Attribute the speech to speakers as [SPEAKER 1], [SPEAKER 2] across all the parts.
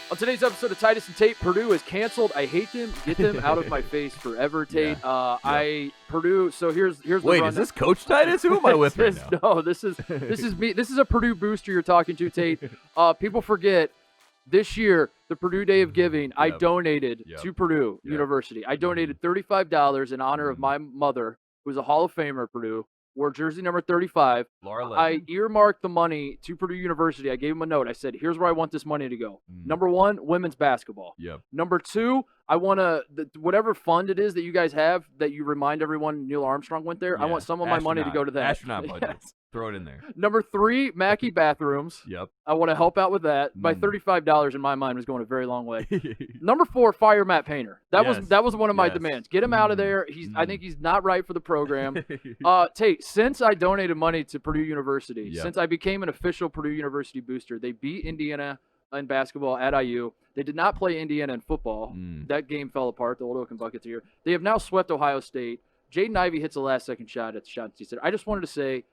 [SPEAKER 1] On today's episode of Titus and Tate, Purdue is canceled. I hate them. Get them out of my face forever, Tate. Purdue. So here's the
[SPEAKER 2] Wait,
[SPEAKER 1] rundown.
[SPEAKER 2] is this Coach Titus? Who am I with right now?
[SPEAKER 1] No, this is me. This is a Purdue booster you're talking to, Tate. People forget this year, the Purdue Day of Giving. I donated to Purdue University. I donated $35 in honor of my mother, who's a Hall of Famer at Purdue. Wore jersey number 35. I earmarked the money to Purdue University. I gave him a note. I said, here's where I want this money to go. Number one, women's basketball. Number two, I want to, whatever fund it is that you guys have that you remind everyone Neil Armstrong went there, I want some of my money to go to that.
[SPEAKER 2] Astronaut budget. Throw it in there.
[SPEAKER 1] Number three, Mackey bathrooms. I want to help out with that. My $35 in my mind was going a very long way. Number four, fire Matt Painter. That was one of my demands. Get him out of there. I think he's not right for the program. Tate, since I donated money to Purdue University, since I became an official Purdue University booster, they beat Indiana in basketball at IU. They did not play Indiana in football. That game fell apart. The Old Oak and Buckets here. They have now swept Ohio State. Jaden Ivey hits the last second shot at the shot. I just wanted to say,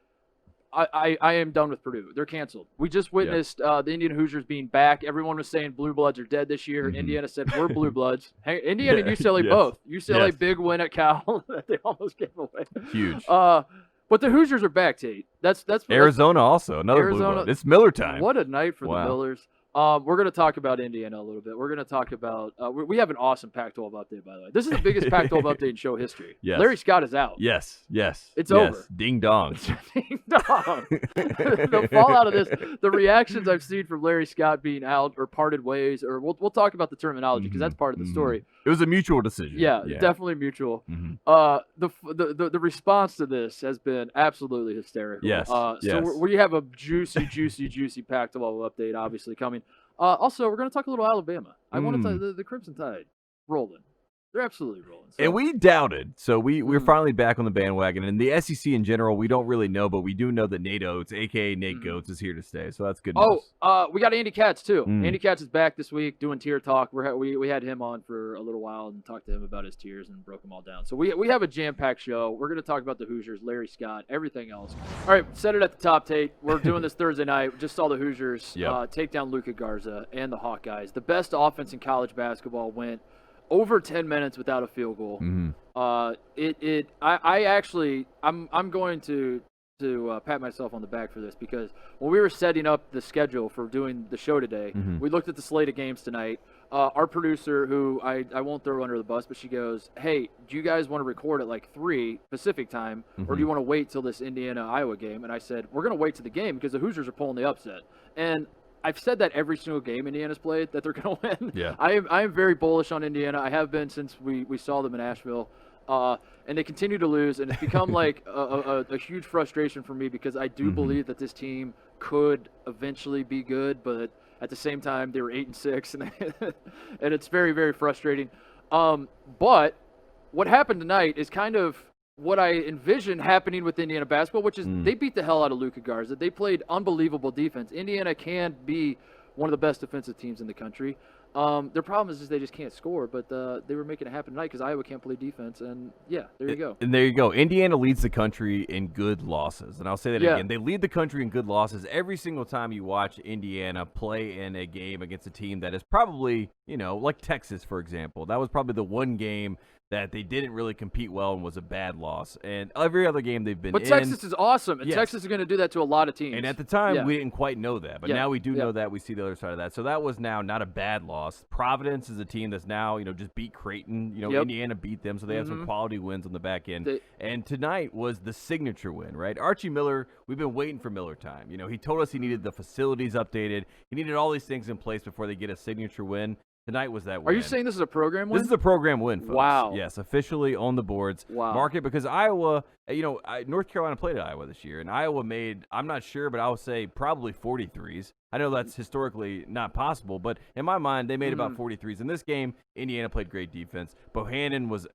[SPEAKER 1] I am done with Purdue. They're canceled. We just witnessed the Indiana Hoosiers being back. Everyone was saying Blue Bloods are dead this year. Indiana said, we're Blue Bloods. Hey, Indiana and UCLA both. UCLA big win at Cal that they almost gave away.
[SPEAKER 2] Huge.
[SPEAKER 1] But the Hoosiers are back, Tate. That's
[SPEAKER 2] Arizona also. Another Blue Blood. It's Miller time.
[SPEAKER 1] What a night for the Millers. We're going to talk about Indiana a little bit. We're going to talk about we have an awesome Pac-12 update, by the way. This is the biggest Pac-12 update in show history. Larry Scott is out.
[SPEAKER 2] Yes.
[SPEAKER 1] It's over.
[SPEAKER 2] Ding dong.
[SPEAKER 1] Ding dong. The fallout of this, the reactions I've seen from Larry Scott being out or parted ways, or we'll talk about the terminology because that's part of the story.
[SPEAKER 2] It was a mutual decision.
[SPEAKER 1] Yeah. Definitely mutual. The response to this has been absolutely hysterical. So we have a juicy Pac-12 update obviously coming. Also, we're going to talk a little Alabama. I want to talk the Crimson Tide rolling. They're absolutely rolling. So.
[SPEAKER 2] And we doubted. So we're finally back on the bandwagon. And the SEC in general, we don't really know, but we do know that Nate Oates, a.k.a. Nate Goats, is here to stay. So that's good news.
[SPEAKER 1] We got Andy Katz, too. Andy Katz is back this week doing tier talk. We had him on for a little while and talked to him about his tiers and broke them all down. So we have a jam-packed show. We're going to talk about the Hoosiers, Larry Scott, everything else. All right, set it at the top, Tate. We're doing this Thursday night. Just saw the Hoosiers take down Luka Garza and the Hawkeyes. The best offense in college basketball went over 10 minutes without a field goal. I'm going to pat myself on the back for this because when we were setting up the schedule for doing the show today, we looked at the slate of games tonight. Our producer, who I won't throw under the bus, but she goes, hey, do you guys want to record at like 3 Pacific time, or do you want to wait till this Indiana-Iowa game? And I said, we're going to wait to the game because the Hoosiers are pulling the upset. And I've said that every single game Indiana's played that they're going to win. I am very bullish on Indiana. I have been since we saw them in Asheville. And they continue to lose, and it's become like a huge frustration for me because I do believe that this team could eventually be good, but at the same time they were 8-6, and it's very, very frustrating. But what happened tonight is kind of what I envisioned happening with Indiana basketball, which is they beat the hell out of Luka Garza. They played unbelievable defense. Indiana can be one of the best defensive teams in the country. Their problem is they just can't score, but they were making it happen tonight because Iowa can't play defense, and there you go.
[SPEAKER 2] And there you go. Indiana leads the country in good losses, and I'll say that again. They lead the country in good losses every single time you watch Indiana play in a game against a team that is probably, like Texas, for example. That was probably the one game that they didn't really compete well and was a bad loss. And every other game they've been in.
[SPEAKER 1] But Texas is awesome, and Texas is going to do that to a lot of teams.
[SPEAKER 2] And at the time, we didn't quite know that. But now we do know that. We see the other side of that. So that was now not a bad loss. Providence is a team that's now, just beat Creighton. Indiana beat them, so they have some quality wins on the back end. And tonight was the signature win, right? Archie Miller, we've been waiting for Miller time. He told us he needed the facilities updated. He needed all these things in place before they get a signature win. Tonight was that win.
[SPEAKER 1] Are you saying this is a program win?
[SPEAKER 2] This is a program win, folks.
[SPEAKER 1] Wow.
[SPEAKER 2] Yes, officially on the boards.
[SPEAKER 1] Wow.
[SPEAKER 2] Mark it because Iowa, North Carolina played at Iowa this year, and Iowa made, I'm not sure, but I would say probably 43s. I know that's historically not possible, but in my mind, they made about 43s. In this game, Indiana played great defense. Bohannon was,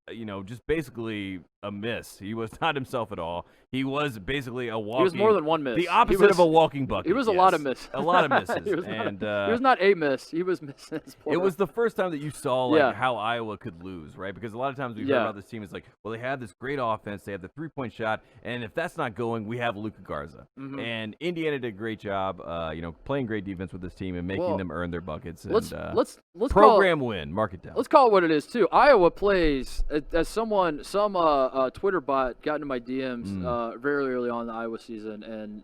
[SPEAKER 2] just basically a miss. He was not himself at all. He was basically a walking.
[SPEAKER 1] He was more than one miss.
[SPEAKER 2] The opposite of a walking bucket.
[SPEAKER 1] It was a lot of misses.
[SPEAKER 2] A lot of misses.
[SPEAKER 1] He was not a miss. He was missing.
[SPEAKER 2] It was the first time that you saw how Iowa could lose, right? Because a lot of times we've heard about this team. It's like, well, they have this great offense. They have the three-point shot, and if that's not going, we have Luka Garza. And Indiana did a great job, playing great defense with this team and making them earn their buckets. And,
[SPEAKER 1] let's
[SPEAKER 2] program win. Mark it down.
[SPEAKER 1] Let's call it what it is too. Iowa plays as some Twitter bot got into my DMs very early on in the Iowa season and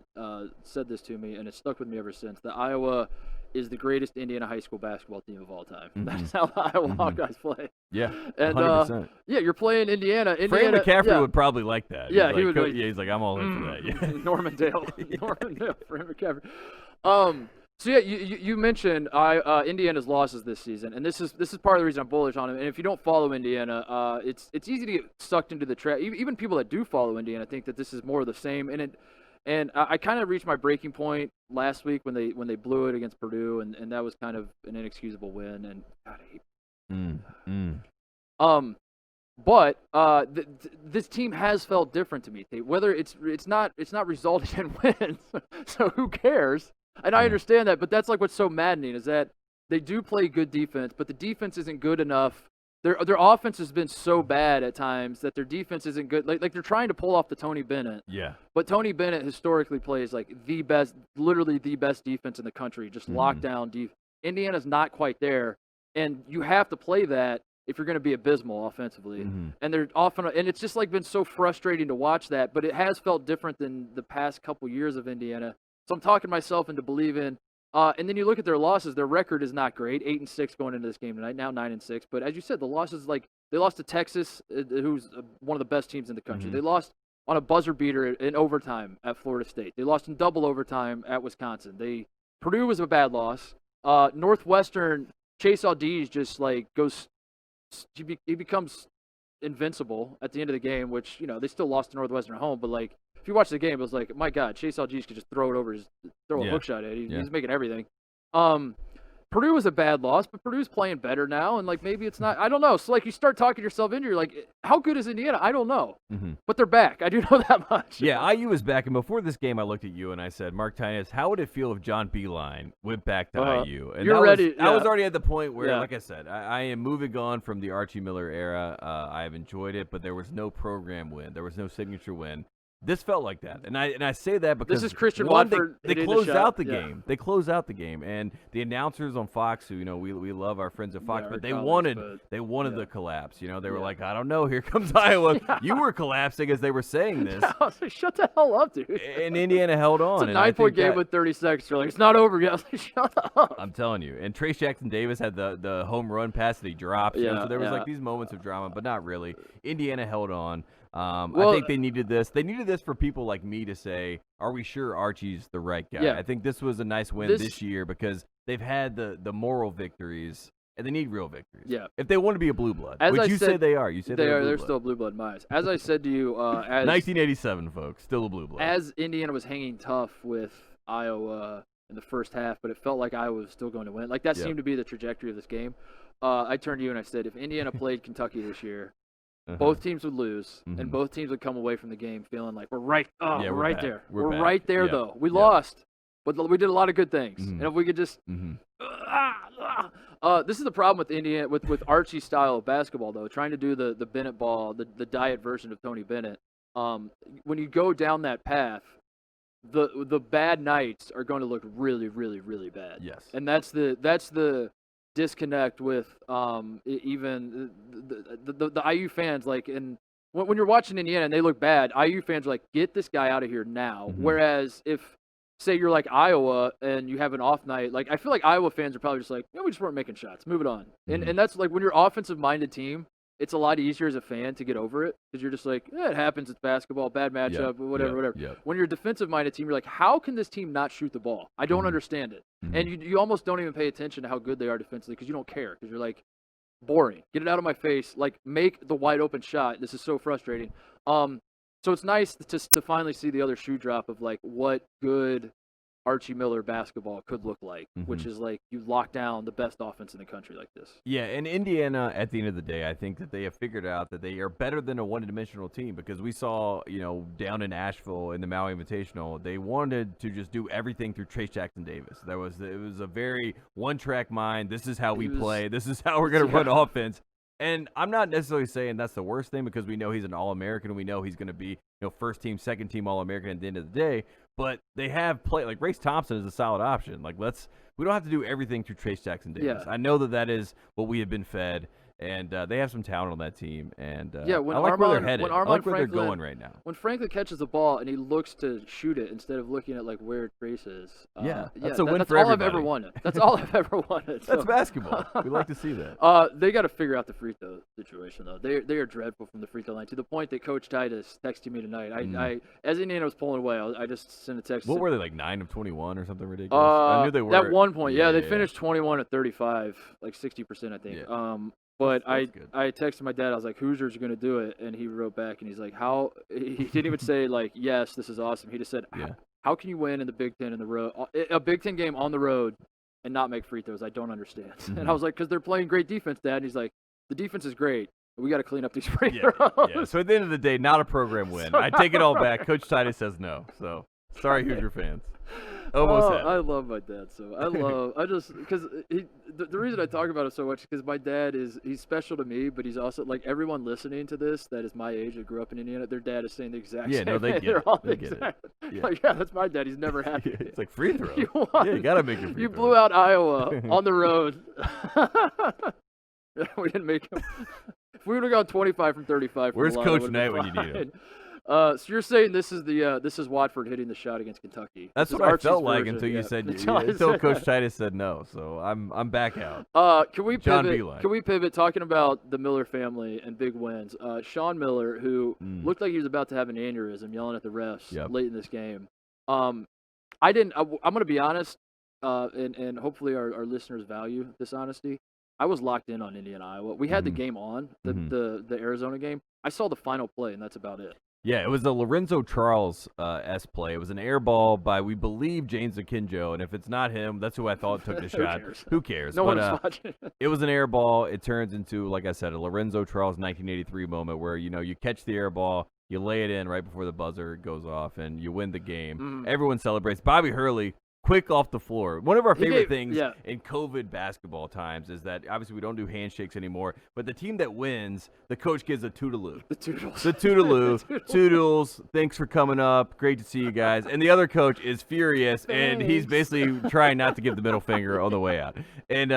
[SPEAKER 1] said this to me, and it stuck with me ever since. That Iowa is the greatest Indiana high school basketball team of all time. That's how the Iowa Hawkeyes play.
[SPEAKER 2] Yeah,
[SPEAKER 1] and
[SPEAKER 2] 100%.
[SPEAKER 1] You're playing Indiana.
[SPEAKER 2] Fran McCaffrey would probably like that.
[SPEAKER 1] Yeah,
[SPEAKER 2] he's like, I'm all in for that. Yeah.
[SPEAKER 1] Normandale, Fran McCaffrey. So yeah, you mentioned Indiana's losses this season, and this is part of the reason I'm bullish on them. And if you don't follow Indiana, it's easy to get sucked into the trap. Even people that do follow Indiana think that this is more of the same. And I kind of reached my breaking point last week when they blew it against Purdue, and that was kind of an inexcusable win. And God, I hate. But this team has felt different to me. Whether it's not resulted in wins, so who cares? And I understand that, but that's like what's so maddening is that they do play good defense, but the defense isn't good enough. Their offense has been so bad at times that their defense isn't good. Like they're trying to pull off the Tony Bennett.
[SPEAKER 2] Yeah.
[SPEAKER 1] But Tony Bennett historically plays like literally the best defense in the country, just lockdown defense. Indiana's not quite there, and you have to play that if you're going to be abysmal offensively. And they're often, and it's just like been so frustrating to watch that, but it has felt different than the past couple years of Indiana. So I'm talking myself into believing. And then you look at their losses. Their record is not great. 8-6 going into this game tonight. Now 9-6. But as you said, the losses, like they lost to Texas, who's one of the best teams in the country. They lost on a buzzer beater in overtime at Florida State. They lost in double overtime at Wisconsin. Purdue was a bad loss. Northwestern, Chase Audees just like goes. He becomes invincible at the end of the game, which they still lost to Northwestern at home, but like. If you watch the game, it was like, my God, Chase Audees could just throw a hook shot at it. He's making everything. Purdue was a bad loss, but Purdue's playing better now, and like maybe it's not. I don't know. So like you start talking yourself into, you're like, how good is Indiana? I don't know, but they're back. I do know that much.
[SPEAKER 2] Yeah, IU is back, and before this game, I looked at you and I said, Mark Titus, how would it feel if John Beilein went back to IU? And
[SPEAKER 1] you're ready.
[SPEAKER 2] I was already at the point where, like I said, I am moving on from the Archie Miller era. I have enjoyed it, but there was no program win. There was no signature win. This felt like that, and I say that because
[SPEAKER 1] this is Christian Watford.
[SPEAKER 2] They closed out the game. They closed out the game, and the announcers on Fox, who we love our friends at Fox, but they wanted the collapse. They were like, I don't know, here comes Iowa. You were collapsing as they were saying this.
[SPEAKER 1] I was like, shut the hell up, dude.
[SPEAKER 2] And Indiana held on.
[SPEAKER 1] It's a 9-point game with 30 seconds. You're like, it's not over yet. I was like, shut up.
[SPEAKER 2] I'm telling you. And Trace Jackson Davis had the home run pass that he dropped. So there was like these moments of drama, but not really. Indiana held on. I think they needed this. They needed this for people like me to say, are we sure Archie's the right guy? I think this was a nice win this year because they've had the moral victories, and they need real victories. Yeah. If they want to be a blue blood, which you say they are. You say they are.
[SPEAKER 1] They're still a blue blood in my eyes. As I said to you, as
[SPEAKER 2] 1987, folks, still a blue blood.
[SPEAKER 1] As Indiana was hanging tough with Iowa in the first half, but it felt like Iowa was still going to win. Like that seemed to be the trajectory of this game. I turned to you and I said, if Indiana played Kentucky this year, both teams would lose, and both teams would come away from the game feeling like we're right there. We're right there, though. We lost, but we did a lot of good things. And if we could just this is the problem with Indiana, with Archie's style of basketball, though, trying to do the Bennett ball, the diet version of Tony Bennett. When you go down that path, the bad nights are going to look really, really, really bad.
[SPEAKER 2] Yes.
[SPEAKER 1] And that's the disconnect with even the IU fans, like, and when you're watching Indiana and they look bad, IU fans are like, get this guy out of here now. Whereas if, say, you're like Iowa and you have an off night, like I feel like Iowa fans are probably just like, we just weren't making shots, move it on. And that's like when you're offensive minded team, it's a lot easier as a fan to get over it because you're just like, it happens, it's basketball, bad matchup, whatever. When you're a defensive-minded team, you're like, how can this team not shoot the ball? I don't understand it. And you almost don't even pay attention to how good they are defensively because you don't care because you're like, boring. Get it out of my face. Like, make the wide-open shot. This is so frustrating. So it's nice to finally see the other shoe drop of, like, what good Archie Miller basketball could look like, which is like you lock down the best offense in the country like this.
[SPEAKER 2] Yeah, and Indiana, at the end of the day, I think that they have figured out that they are better than a one-dimensional team because we saw, down in Asheville in the Maui Invitational, they wanted to just do everything through Trace Jackson Davis. It was a very one-track mind. This is how we play. This is how we're going to run offense. And I'm not necessarily saying that's the worst thing because we know he's an All-American and we know he's going to be, first team, second team All-American at the end of the day. but they have played like Race Thompson is a solid option. Like we don't have to do everything through Trace Jackson Davis.
[SPEAKER 1] Yeah.
[SPEAKER 2] I know that is what we have been fed. And they have some talent on that team, and
[SPEAKER 1] when
[SPEAKER 2] I like where they're headed.
[SPEAKER 1] When
[SPEAKER 2] I like where they're going right now.
[SPEAKER 1] When Franklin catches the ball and he looks to shoot it instead of looking at like where Trace is,
[SPEAKER 2] that's a win for everybody. That's
[SPEAKER 1] all I've ever wanted. That's all I've ever wanted.
[SPEAKER 2] That's basketball. We like to see that.
[SPEAKER 1] They got to figure out the free throw situation though. They are dreadful from the free throw line to the point that Coach Titus texted me tonight. I as Indiana was pulling away, I just sent a text.
[SPEAKER 2] What were they, like 9 of 21 or something ridiculous? I knew they were.
[SPEAKER 1] At one point, they finished 21 of 35, like 60%, I think. Yeah. But I texted my dad. I was like, Hoosiers are going to do it. And he wrote back, and he's like, how? He didn't even say, like, yes, this is awesome. He just said, how can you win in the Big Ten in the road, a Big Ten game on the road and not make free throws? I don't understand. Mm-hmm. And I was like, because they're playing great defense, Dad. And he's like, the defense is great. We got to clean up these free throws.
[SPEAKER 2] Yeah. So at the end of the day, not a program win. I take it all back. Coach Titus says no. So sorry, Hoosier fans.
[SPEAKER 1] I love my dad because the reason I talk about it so much is because my dad he's special to me, but he's also like everyone listening to this that is my age that grew up in Indiana. Their dad is saying the exact same thing.
[SPEAKER 2] They get it.
[SPEAKER 1] Yeah. Like, that's my dad. He's never happy.
[SPEAKER 2] It's like free throw. You gotta make it.
[SPEAKER 1] You blew out Iowa on the road. We didn't make him. If we would have gone 25 from 35,
[SPEAKER 2] where's Coach Knight when you need him?
[SPEAKER 1] So you're saying this is Watford hitting the shot against Kentucky?
[SPEAKER 2] That's what I felt like until you said until Coach Titus said no. So I'm back out.
[SPEAKER 1] Can we pivot? Can we pivot? Talking about the Miller family and big wins. Sean Miller, who looked like he was about to have an aneurysm, yelling at the refs late in this game. I'm going to be honest, and hopefully our listeners value this honesty. I was locked in on Indiana, Iowa. We had the game on, the Arizona game. I saw the final play, and that's about it.
[SPEAKER 2] Yeah, it was a Lorenzo Charles S play. It was an air ball by, we believe, James Akinjo. And if it's not him, that's who I thought took the shot. Who cares?
[SPEAKER 1] No one's watching.
[SPEAKER 2] It was an air ball. It turns into, like I said, a Lorenzo Charles 1983 moment where, you catch the air ball, you lay it in right before the buzzer goes off, and you win the game. Everyone celebrates. Bobby Hurley, quick off the floor. One of our favorite things in COVID basketball times is that obviously we don't do handshakes anymore, but the team that wins, the coach gives a toodaloo.
[SPEAKER 1] The toodles.
[SPEAKER 2] The toodaloo. Toodles, thanks for coming up. Great to see you guys. And the other coach is furious, and he's basically trying not to give the middle finger on the way out. And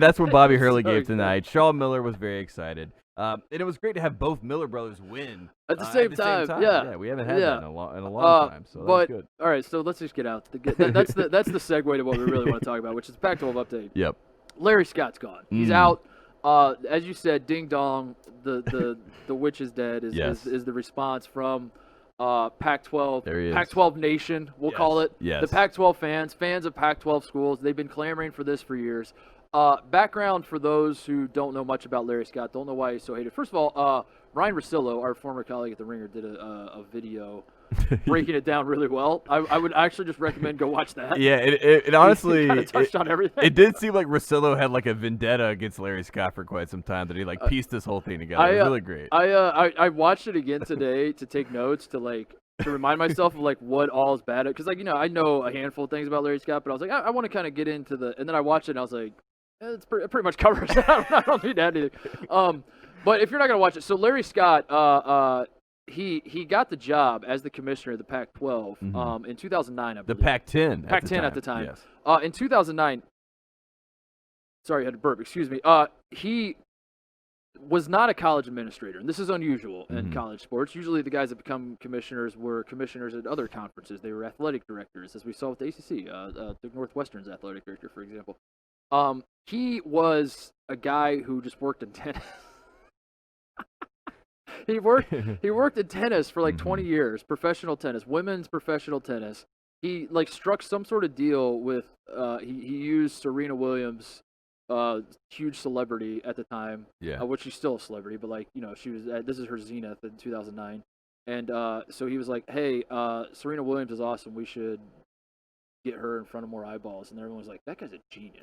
[SPEAKER 2] that's what Bobby Hurley gave tonight. Sean Miller was very excited. And it was great to have both Miller brothers win
[SPEAKER 1] at the same time.
[SPEAKER 2] Yeah, we haven't had that in a long time, so that's good.
[SPEAKER 1] All right, so let's just get out. That's the segue to what we really want to talk about, which is the Pac-12 update.
[SPEAKER 2] Yep.
[SPEAKER 1] Larry Scott's gone. He's out. As you said, ding dong. The witch is dead. Is the response from Pac-12.
[SPEAKER 2] There he is.
[SPEAKER 1] Pac-12 Nation, we'll call it.
[SPEAKER 2] Yes.
[SPEAKER 1] The Pac-12 fans of Pac-12 schools. They've been clamoring for this for years. Background for those who don't know much about Larry Scott, don't know why he's so hated. First of all, Ryan Russillo, our former colleague at The Ringer, did a video breaking it down really well. I would actually just recommend go watch that.
[SPEAKER 2] Yeah, it honestly
[SPEAKER 1] touched on everything.
[SPEAKER 2] It did seem like Russillo had like a vendetta against Larry Scott for quite some time, that he like pieced this whole thing together. It was really great.
[SPEAKER 1] I watched it again today to take notes to remind myself of like what all is bad, because I know a handful of things about Larry Scott, but I was like I want to kind of get into and then I watched it and I was like, it pretty much covers it. I don't need to add anything. But if you're not going to watch it, so Larry Scott, he got the job as the commissioner of the Pac-12 in 2009, I believe.
[SPEAKER 2] The Pac-10.
[SPEAKER 1] Pac-10 at the time.
[SPEAKER 2] Yes.
[SPEAKER 1] In 2009, sorry, I had to burp. Excuse me. He was not a college administrator, and this is unusual in college sports. Usually the guys that become commissioners were commissioners at other conferences. They were athletic directors, as we saw with the ACC, the Northwestern's athletic director, for example. He was a guy who just worked in tennis. He worked in tennis for like 20 years, professional tennis, women's professional tennis. He struck some sort of deal with he used Serena Williams, huge celebrity at the time, which she's still a celebrity, but she was this is her zenith in 2009, and so he was like, hey, Serena Williams is awesome, we should get her in front of more eyeballs, and everyone was like, that guy's a genius.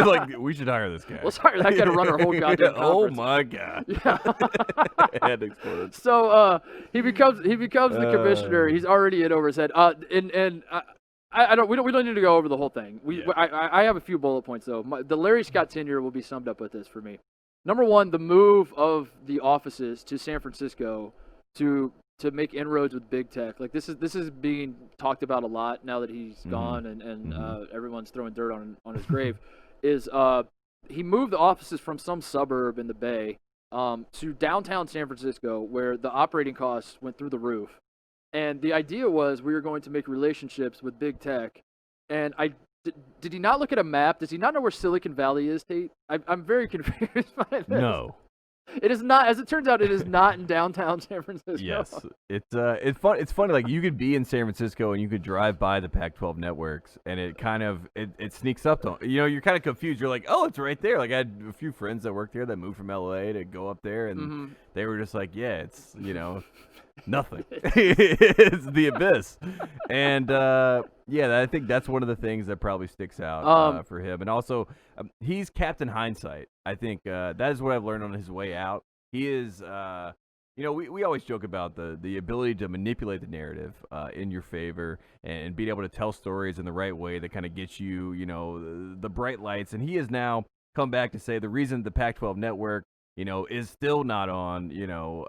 [SPEAKER 2] Like, we should hire this guy.
[SPEAKER 1] Let's hire that guy to run our whole goddamn conference.
[SPEAKER 2] Oh my god.
[SPEAKER 1] Yeah.
[SPEAKER 2] Head exploded.
[SPEAKER 1] So he becomes the commissioner. He's already in over his head. And we don't need to go over the whole thing. I have a few bullet points though. The Larry Scott tenure will be summed up with this for me. Number one, the move of the offices to San Francisco to to make inroads with big tech. Like this is being talked about a lot now that he's gone and everyone's throwing dirt on his grave. Is he moved the offices from some suburb in the Bay to downtown San Francisco, where the operating costs went through the roof. And the idea was we were going to make relationships with big tech. And did he not look at a map? Does he not know where Silicon Valley is, Tate? I'm very confused by this.
[SPEAKER 2] No.
[SPEAKER 1] It is not. As it turns out, it is not in downtown San Francisco.
[SPEAKER 2] Yes, it's fun. It's funny. Like you could be in San Francisco and you could drive by the Pac-12 networks, and it kind of it sneaks up to you're kind of confused. You're like, oh, it's right there. Like I had a few friends that worked there that moved from LA to go up there, and they were just like, yeah, it's nothing. It's the abyss, and I think that's one of the things that probably sticks out for him, and also he's Captain Hindsight. I think that is what I've learned on his way out. He is, we always joke about the ability to manipulate the narrative in your favor and being able to tell stories in the right way that kind of gets you, the bright lights. And he has now come back to say the reason the Pac-12 network, is still not on.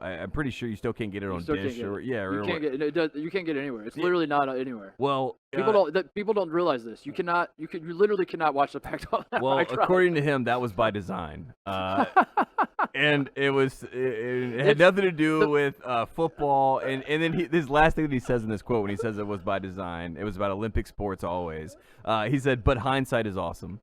[SPEAKER 2] I'm pretty sure you still can't get it on Dish or
[SPEAKER 1] you can't get it anywhere. It's literally not anywhere.
[SPEAKER 2] Well,
[SPEAKER 1] people don't realize this. You literally cannot watch the Pac-12.
[SPEAKER 2] Well, according to him, that was by design, and it had nothing to do with football. And then his last thing that he says in this quote, when he says it was by design, it was about Olympic sports always. He said, "But hindsight is awesome."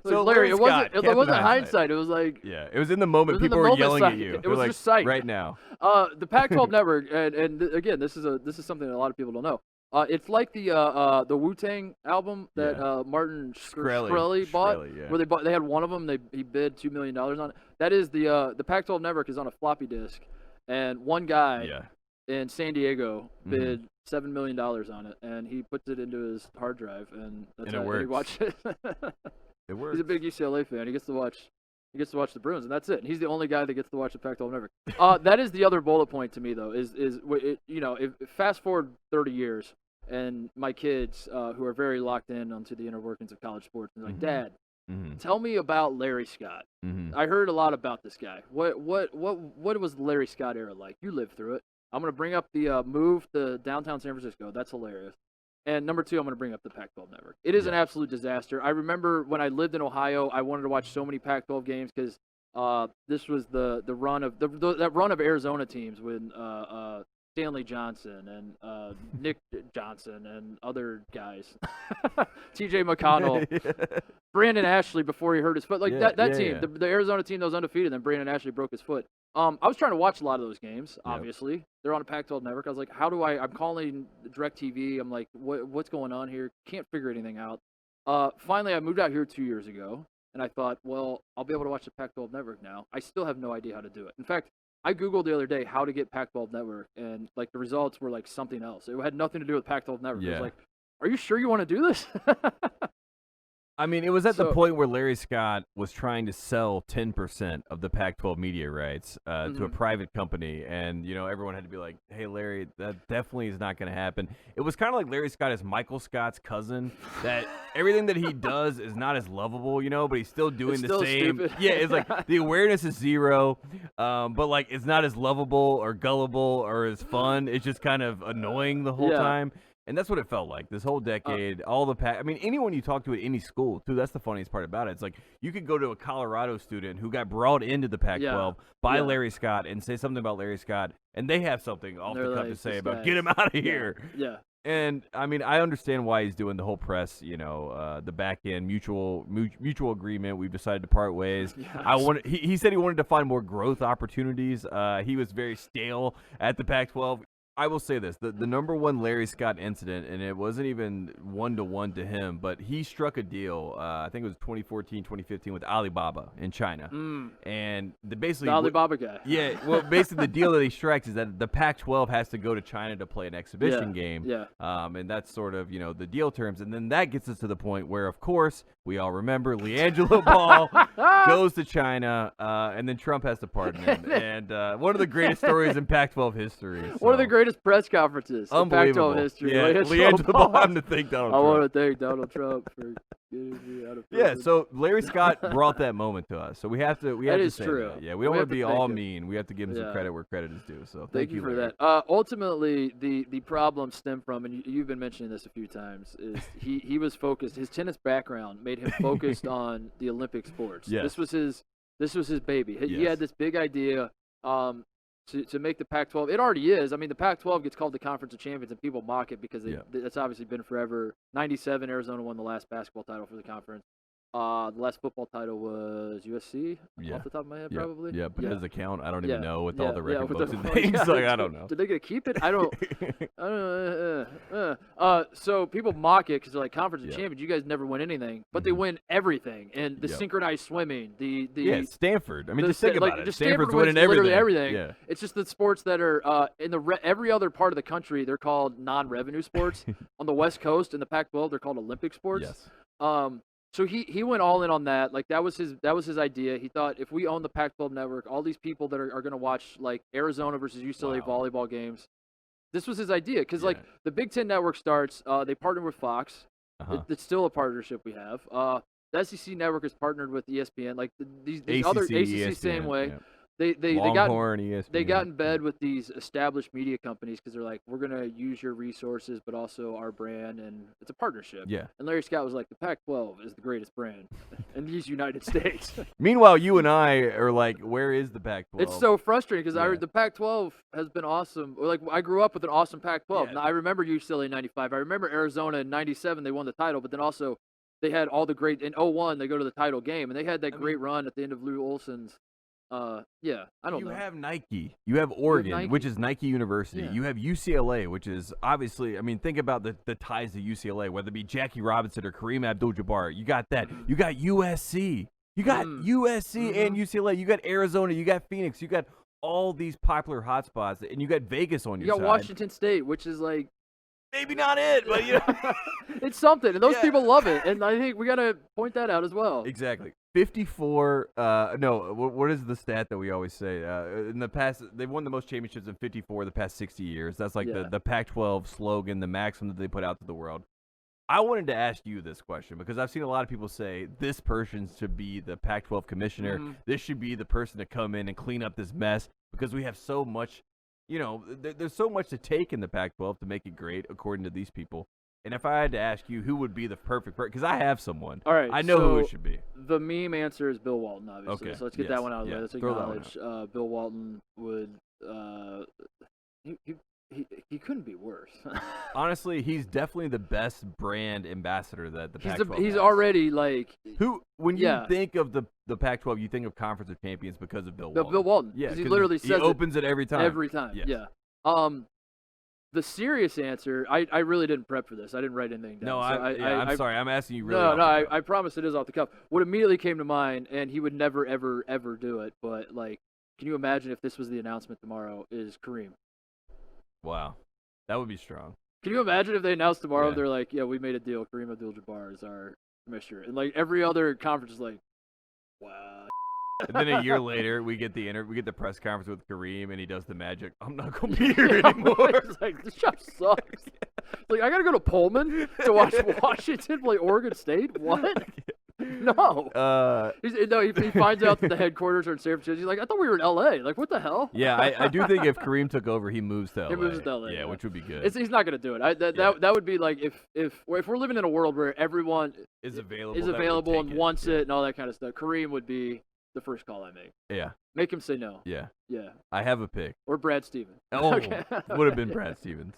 [SPEAKER 1] So Larry, it wasn't hindsight. It was like
[SPEAKER 2] it was in the moment. People were yelling at you.
[SPEAKER 1] It was just sight
[SPEAKER 2] right now.
[SPEAKER 1] The Pac-12 network, and again, this is something that a lot of people don't know. It's like the Wu-Tang album that Martin Shkreli bought, where they had one of them. He bid $2 million on it. That is the Pac-12 network is on a floppy disk, and one guy in San Diego bid $7 million on it, and he puts it into his hard drive, and that's how he watched it.
[SPEAKER 2] It works.
[SPEAKER 1] He's a big UCLA fan. He gets to watch the Bruins, and that's it. And he's the only guy that gets to watch the Pac-12 network. That is the other bullet point to me, though. If fast forward 30 years, and my kids who are very locked in onto the inner workings of college sports, and like, Dad, tell me about Larry Scott. I heard a lot about this guy. What was the Larry Scott era like? You lived through it. I'm going to bring up the move to downtown San Francisco. That's hilarious. And number two, I'm going to bring up the Pac-12 network. It is an absolute disaster. I remember when I lived in Ohio, I wanted to watch so many Pac-12 games because this was the run of that run of Arizona teams with Stanley Johnson and Nick Johnson and other guys, T.J. McConnell, Brandon Ashley before he hurt his foot. That team, the Arizona team that was undefeated, then Brandon Ashley broke his foot. I was trying to watch a lot of those games, obviously. They're on a Pac-12 network. I was like, I'm calling DirecTV. I'm like, what's going on here? Can't figure anything out. Finally, I moved out here 2 years ago, and I thought, well, I'll be able to watch the Pac-12 network now. I still have no idea how to do it. In fact, I Googled the other day how to get Pac-12 network, and like the results were like something else. It had nothing to do with Pac-12 network. It was like, are you sure you want to do this?
[SPEAKER 2] I mean, it was at the point where Larry Scott was trying to sell 10% of the Pac-12 media rights to a private company, and everyone had to be like, "Hey, Larry, that definitely is not going to happen." It was kind of like Larry Scott is Michael Scott's cousin. That everything that he does is not as lovable, but he's still doing the same.
[SPEAKER 1] Stupid.
[SPEAKER 2] Yeah, it's like the awareness is zero, but like it's not as lovable or gullible or as fun. It's just kind of annoying the whole time. And that's what it felt like this whole decade. Anyone you talk to at any school, too, that's the funniest part about it. It's like you could go to a Colorado student who got brought into the Pac-12 by Larry Scott and say something about Larry Scott, and they have something off the cuff to say about get him out of here.
[SPEAKER 1] Yeah.
[SPEAKER 2] And I mean, I understand why he's doing the whole press, the back end mutual agreement. We've decided to part ways. Yes. He said he wanted to find more growth opportunities. He was very stale at the Pac-12. I will say this, the number one Larry Scott incident, and it wasn't even one-to-one to him, but he struck a deal, I think it was 2014, 2015, with Alibaba in China. And the
[SPEAKER 1] Alibaba guy.
[SPEAKER 2] Yeah, well, basically the deal that he strikes is that the Pac-12 has to go to China to play an exhibition game.
[SPEAKER 1] Yeah.
[SPEAKER 2] And that's sort of, the deal terms. And then that gets us to the point where, of course, we all remember LiAngelo Ball goes to China, and then Trump has to pardon him. And one of the greatest stories in Pac-12 history. So.
[SPEAKER 1] One of the greatest press conferences in Pac-12 history.
[SPEAKER 2] Yeah, LiAngelo Ball having to thank Donald Trump.
[SPEAKER 1] I want to thank Donald Trump for
[SPEAKER 2] Yeah, so Larry Scott brought that moment to us, so we have to say
[SPEAKER 1] true.
[SPEAKER 2] that. Yeah, we don't want to be all mean. We have to give him some credit where credit is due. So thank you
[SPEAKER 1] for
[SPEAKER 2] Larry.
[SPEAKER 1] that. Ultimately, the problem stemmed from, and you've been mentioning this a few times, is he was focused. His tennis background made him focused on the Olympic sports.
[SPEAKER 2] Yes.
[SPEAKER 1] This was his baby. He had this big idea. To make the Pac-12, it already is. I mean, the Pac-12 gets called the Conference of Champions, and people mock it because it's obviously been forever. 97, Arizona won the last basketball title for the conference. The last football title was USC, off the top of my head, probably.
[SPEAKER 2] Yeah, but does it count? I don't even know with all the record books and things. Like, I don't know.
[SPEAKER 1] Did they get to keep it? I don't. So people mock it because they're like, Conference of Champions, you guys never win anything, but they win everything. And the synchronized swimming,
[SPEAKER 2] Stanford. I mean, just think about it.
[SPEAKER 1] Stanford's
[SPEAKER 2] winning
[SPEAKER 1] literally everything.
[SPEAKER 2] Yeah.
[SPEAKER 1] It's just the sports that are in every other part of the country, they're called non-revenue sports. On the West Coast in the Pac-12, they're called Olympic sports.
[SPEAKER 2] Yes.
[SPEAKER 1] So he went all in on that. Like that was his idea. He thought if we own the Pac-12 network, all these people that are going to watch like Arizona versus UCLA volleyball games, this was his idea. Because like the Big Ten network starts, they partnered with Fox. It's still a partnership we have. The SEC network is partnered with ESPN. Like these other ACC ESPN, same way. They got in bed with these established media companies because they're like, we're going to use your resources, but also our brand, and it's a partnership.
[SPEAKER 2] Yeah.
[SPEAKER 1] And Larry Scott was like, the Pac-12 is the greatest brand in these United States.
[SPEAKER 2] Meanwhile, you and I are like, where is the Pac-12?
[SPEAKER 1] It's so frustrating because the Pac-12 has been awesome. Like I grew up with an awesome Pac-12.
[SPEAKER 2] Yeah.
[SPEAKER 1] Now, I remember UCLA in 95. I remember Arizona in 97. They won the title, but then also they had all the great – in 01, they go to the title game, and they had that great run at the end of Lou Olson's. I don't know.
[SPEAKER 2] You have Nike. You have Oregon, which is Nike University. You have UCLA, which is obviously, I mean, think about the ties to UCLA, whether it be Jackie Robinson or Kareem Abdul-Jabbar. You got that. You got USC. You got USC and UCLA. You got Arizona. You got Phoenix. You got all these popular hotspots, and you got Vegas on your side.
[SPEAKER 1] You got Washington State, which is like
[SPEAKER 2] maybe not it, but you know,
[SPEAKER 1] it's something, and those people love it, and I think we got to point that out as well.
[SPEAKER 2] Exactly. 54. No, what is the stat that we always say? In the past, they've won the most championships in 54 the past 60 years. That's like the Pac-12 slogan, the maxim that they put out to the world. I wanted to ask you this question because I've seen a lot of people say this person should be the Pac-12 commissioner. This should be the person to come in and clean up this mess because we have so much. You know, there's so much to take in the Pac-12 to make it great, according to these people. And if I had to ask you who would be the perfect person, because I have someone. All right, I know who it should be.
[SPEAKER 1] The meme answer is Bill Walton, obviously.
[SPEAKER 2] Okay.
[SPEAKER 1] So let's get that one out of the way. Let's acknowledge Bill Walton would he couldn't be worse.
[SPEAKER 2] Honestly, he's definitely the best brand ambassador that the Pac-12
[SPEAKER 1] he's
[SPEAKER 2] has.
[SPEAKER 1] Already like
[SPEAKER 2] when you think of the Pac-12, you think of Conference of Champions because of Bill Walton.
[SPEAKER 1] Bill Walton.
[SPEAKER 2] Yeah,
[SPEAKER 1] he literally says
[SPEAKER 2] he opens it every time.
[SPEAKER 1] Every time.
[SPEAKER 2] Yes.
[SPEAKER 1] Yeah. The serious answer, I really didn't prep for this. I didn't write anything down.
[SPEAKER 2] No, I'm sorry. I'm asking you really.
[SPEAKER 1] No, I promise it is off the cuff. What immediately came to mind, and he would never, ever, ever do it, but like, can you imagine if this was the announcement tomorrow, is Kareem.
[SPEAKER 2] Wow. That would be strong.
[SPEAKER 1] Can you imagine if they announced tomorrow, they're like, yeah, we made a deal. Kareem Abdul-Jabbar is our commissioner. And like every other conference is like, wow.
[SPEAKER 2] And then a year later, we get the press conference with Kareem, and he does the magic. I'm not going to be here anymore.
[SPEAKER 1] It's like, this job sucks. Like, I got to go to Pullman to watch Washington play Oregon State? What? No. He finds out that the headquarters are in San Francisco. He's like, I thought we were in L.A. Like, what the hell?
[SPEAKER 2] Yeah, I do think if Kareem took over, he moves to L.A.
[SPEAKER 1] He moves to L.A.
[SPEAKER 2] Yeah, which would be good.
[SPEAKER 1] He's not going to do it. That would be like if we're living in a world where everyone
[SPEAKER 2] is available
[SPEAKER 1] and wants it and all that kind of stuff. Kareem would be the first call I make.
[SPEAKER 2] Yeah.
[SPEAKER 1] Make him say no.
[SPEAKER 2] Yeah.
[SPEAKER 1] Yeah.
[SPEAKER 2] I have a pick.
[SPEAKER 1] Or Brad Stevens.
[SPEAKER 2] Oh, would have been Brad Stevens.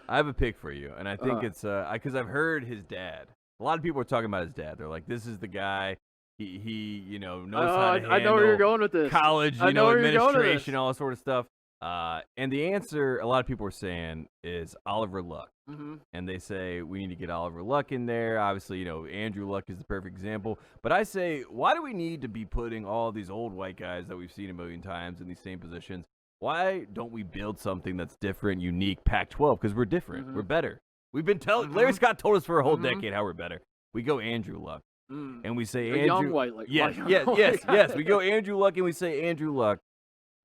[SPEAKER 2] I have a pick for you, and I think it's because I've heard his dad. A lot of people are talking about his dad. They're like, this is the guy. He knows how to handle
[SPEAKER 1] I know where you're going with this.
[SPEAKER 2] College, administration, all that sort of stuff. And the answer a lot of people are saying is Oliver Luck.
[SPEAKER 1] Mm-hmm.
[SPEAKER 2] And they say we need to get Oliver Luck in there. Obviously, Andrew Luck is the perfect example. But I say, why do we need to be putting all these old white guys that we've seen a million times in these same positions? Why don't we build something that's different, unique, Pac-12? Because we're different.
[SPEAKER 1] Mm-hmm.
[SPEAKER 2] We're better. We've been telling Larry Scott told us for a whole decade how we're better. We go Andrew Luck. And we say Andrew.
[SPEAKER 1] Young white,
[SPEAKER 2] yes. We go Andrew Luck, and we say Andrew Luck.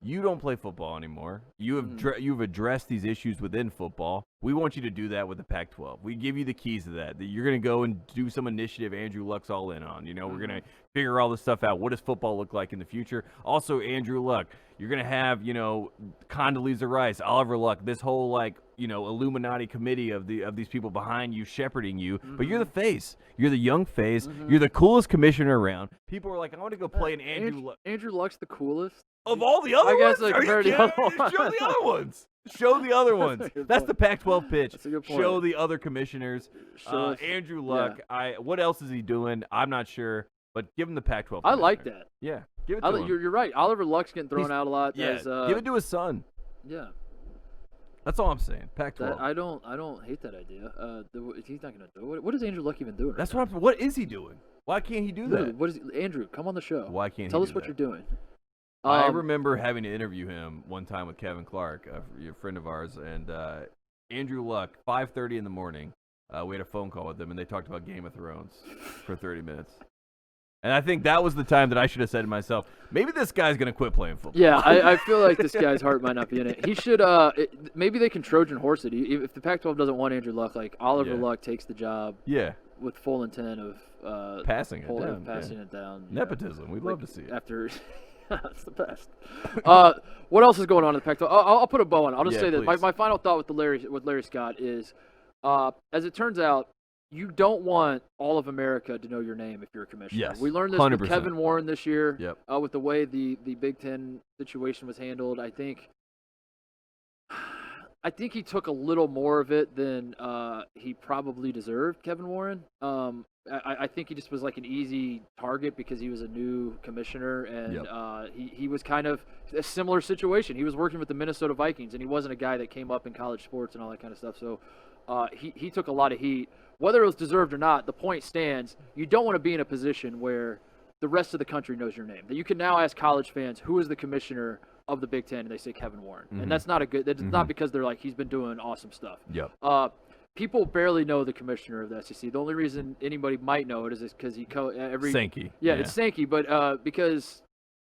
[SPEAKER 2] You don't play football anymore. You've addressed these issues within football. We want you to do that with the Pac-12. We give you the keys to that. You're going to go and do some initiative Andrew Luck's all in on. We're going to figure all this stuff out. What does football look like in the future? Also, Andrew Luck, you're going to have, Condoleezza Rice, Oliver Luck, this whole, Illuminati committee of these people behind you, shepherding you. But you're the face. You're the young face. You're the coolest commissioner around. People are like, I want to go play an Andrew Luck.
[SPEAKER 1] Andrew Luck's the coolest.
[SPEAKER 2] Of all the other ones?
[SPEAKER 1] I guess, the other ones.
[SPEAKER 2] Show the other ones. Show the other ones. That's the Pac-12 pitch.
[SPEAKER 1] That's a good point.
[SPEAKER 2] Show the other commissioners. Andrew Luck. Yeah. What else is he doing? I'm not sure. But give him the Pac-12
[SPEAKER 1] I like that.
[SPEAKER 2] Yeah. Give it to him.
[SPEAKER 1] You're right. Oliver Luck's getting thrown out a lot.
[SPEAKER 2] Yeah. Give it to his son.
[SPEAKER 1] Yeah.
[SPEAKER 2] That's all I'm saying. Pac-12.
[SPEAKER 1] I don't hate that idea. He's not going to do it. What is Andrew Luck even doing?
[SPEAKER 2] That's what is he doing? Why can't he do that?
[SPEAKER 1] Andrew, come on the show.
[SPEAKER 2] Why can't
[SPEAKER 1] Tell
[SPEAKER 2] he
[SPEAKER 1] us what you're doing?
[SPEAKER 2] I remember having to interview him one time with Kevin Clark, a friend of ours, and Andrew Luck, 5:30 in the morning. We had a phone call with them, and they talked about Game of Thrones for 30 minutes. And I think that was the time that I should have said to myself, maybe this guy's going to quit playing football.
[SPEAKER 1] Yeah, I feel like this guy's heart might not be in it. He should maybe they can Trojan horse it. If the Pac-12 doesn't want Andrew Luck, Oliver Luck takes the job with full intent of
[SPEAKER 2] passing it
[SPEAKER 1] down.
[SPEAKER 2] Nepotism. We'd love to see it.
[SPEAKER 1] After that's the best. What else is going on in the Pac-12? I'll put a bow on it. I'll just say this. My final thought with Larry Scott is, as it turns out, you don't want all of America to know your name if you're a commissioner.
[SPEAKER 2] Yes,
[SPEAKER 1] we learned this
[SPEAKER 2] 100%.
[SPEAKER 1] with Kevin Warren this year.
[SPEAKER 2] Yep.
[SPEAKER 1] With the way the Big Ten situation was handled, I think he took a little more of it than he probably deserved. Kevin Warren. I think he just was like an easy target because he was a new commissioner, and he was kind of a similar situation. He was working with the Minnesota Vikings, and he wasn't a guy that came up in college sports and all that kind of stuff. So he took a lot of heat. Whether it was deserved or not, the point stands. You don't want to be in a position where the rest of the country knows your name. That you can now ask college fans, who is the commissioner of the Big Ten, and they say Kevin Warren. And that's not a good – that's not because they're like, he's been doing awesome stuff. People barely know the commissioner of the SEC. The only reason anybody might know it is because
[SPEAKER 2] Sankey.
[SPEAKER 1] Yeah, it's Sankey, but because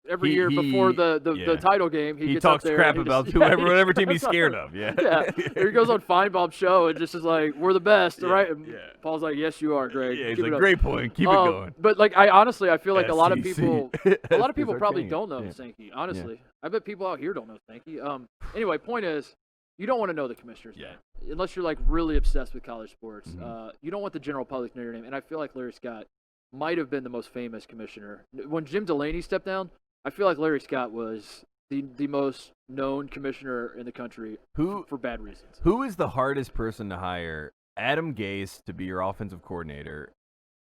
[SPEAKER 1] every year before the title game, he gets
[SPEAKER 2] talks
[SPEAKER 1] up there
[SPEAKER 2] crap about whatever team he's scared of.
[SPEAKER 1] Yeah. He goes on Feinbaum's show and just is like, "We're the best, right?" And Paul's like, "Yes, you are, Greg."
[SPEAKER 2] Yeah, he's like, "Great point. Keep it going."
[SPEAKER 1] But I honestly, I feel like a lot of people probably don't know Sankey. Honestly, I bet people out here don't know Sankey. Anyway, point is, you don't want to know the commissioner's name unless you're really obsessed with college sports. You don't want the general public to know your name. And I feel like Larry Scott might have been the most famous commissioner. When Jim Delaney stepped down, I feel like Larry Scott was the most known commissioner in the country for bad reasons.
[SPEAKER 2] Who is the hardest person to hire? Adam Gase to be your offensive coordinator,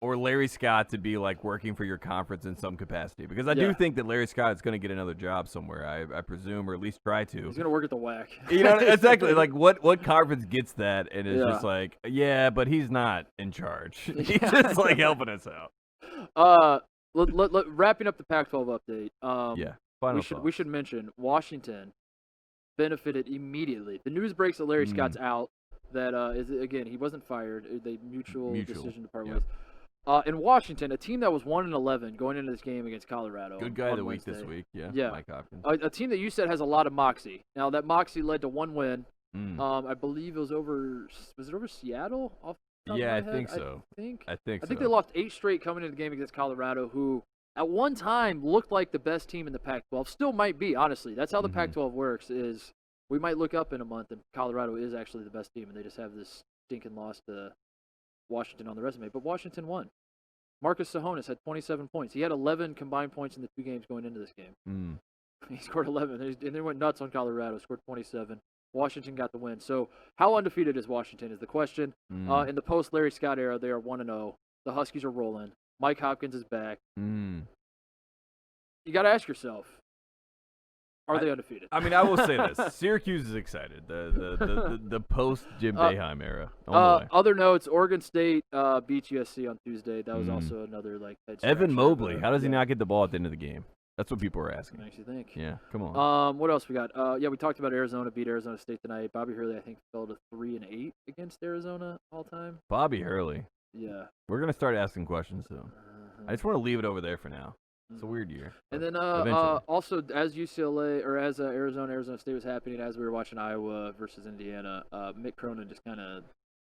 [SPEAKER 2] or Larry Scott to be working for your conference in some capacity? Because I do think that Larry Scott is going to get another job somewhere, I presume, or at least try to.
[SPEAKER 1] He's going to work at the WAC.
[SPEAKER 2] Exactly. What conference gets that and is just but he's not in charge. He's just helping us out.
[SPEAKER 1] Wrapping up the Pac-12 update. We should mention Washington benefited immediately. The news breaks that Larry Scott's out. That he wasn't fired. They mutual decision to part ways. In Washington, a team that was 1-11 going into this game against Colorado.
[SPEAKER 2] Good guy of the week this week, Mike Hopkins.
[SPEAKER 1] A team that you said has a lot of moxie. Now that moxie led to one win. I believe it was over. Was it over Seattle?
[SPEAKER 2] I think so.
[SPEAKER 1] I think they lost 8 straight coming into the game against Colorado, who at one time looked like the best team in the Pac-12. Still might be, honestly. That's how the Pac-12 works. Is we might look up in a month and Colorado is actually the best team, and they just have this stinking loss to Washington on the resume. But Washington won. Marcus Sahonis had 27 points. He had 11 combined points in the 2 games going into this game. He scored 11, and they went nuts on Colorado, scored 27. Washington got the win. So how undefeated is Washington is the question. In the post-Larry Scott era, they are 1-0. The Huskies are rolling. Mike Hopkins is back. You got to ask yourself, are they undefeated?
[SPEAKER 2] I mean, I will say this. Syracuse is excited. The post-Jim Boeheim era.
[SPEAKER 1] Other notes, Oregon State beats USC on Tuesday. That was also another head
[SPEAKER 2] Evan Mobley. How does he not get the ball at the end of the game? That's what people are asking.
[SPEAKER 1] Makes you think.
[SPEAKER 2] Yeah, come on.
[SPEAKER 1] What else we got? We talked about Arizona beat Arizona State tonight. Bobby Hurley, I think, fell to 3-8 against Arizona all time.
[SPEAKER 2] Bobby Hurley.
[SPEAKER 1] Yeah.
[SPEAKER 2] We're gonna start asking questions soon. I just want to leave it over there for now. It's a weird year.
[SPEAKER 1] And then also as UCLA or as Arizona State was happening, as we were watching Iowa versus Indiana, Mick Cronin just kind of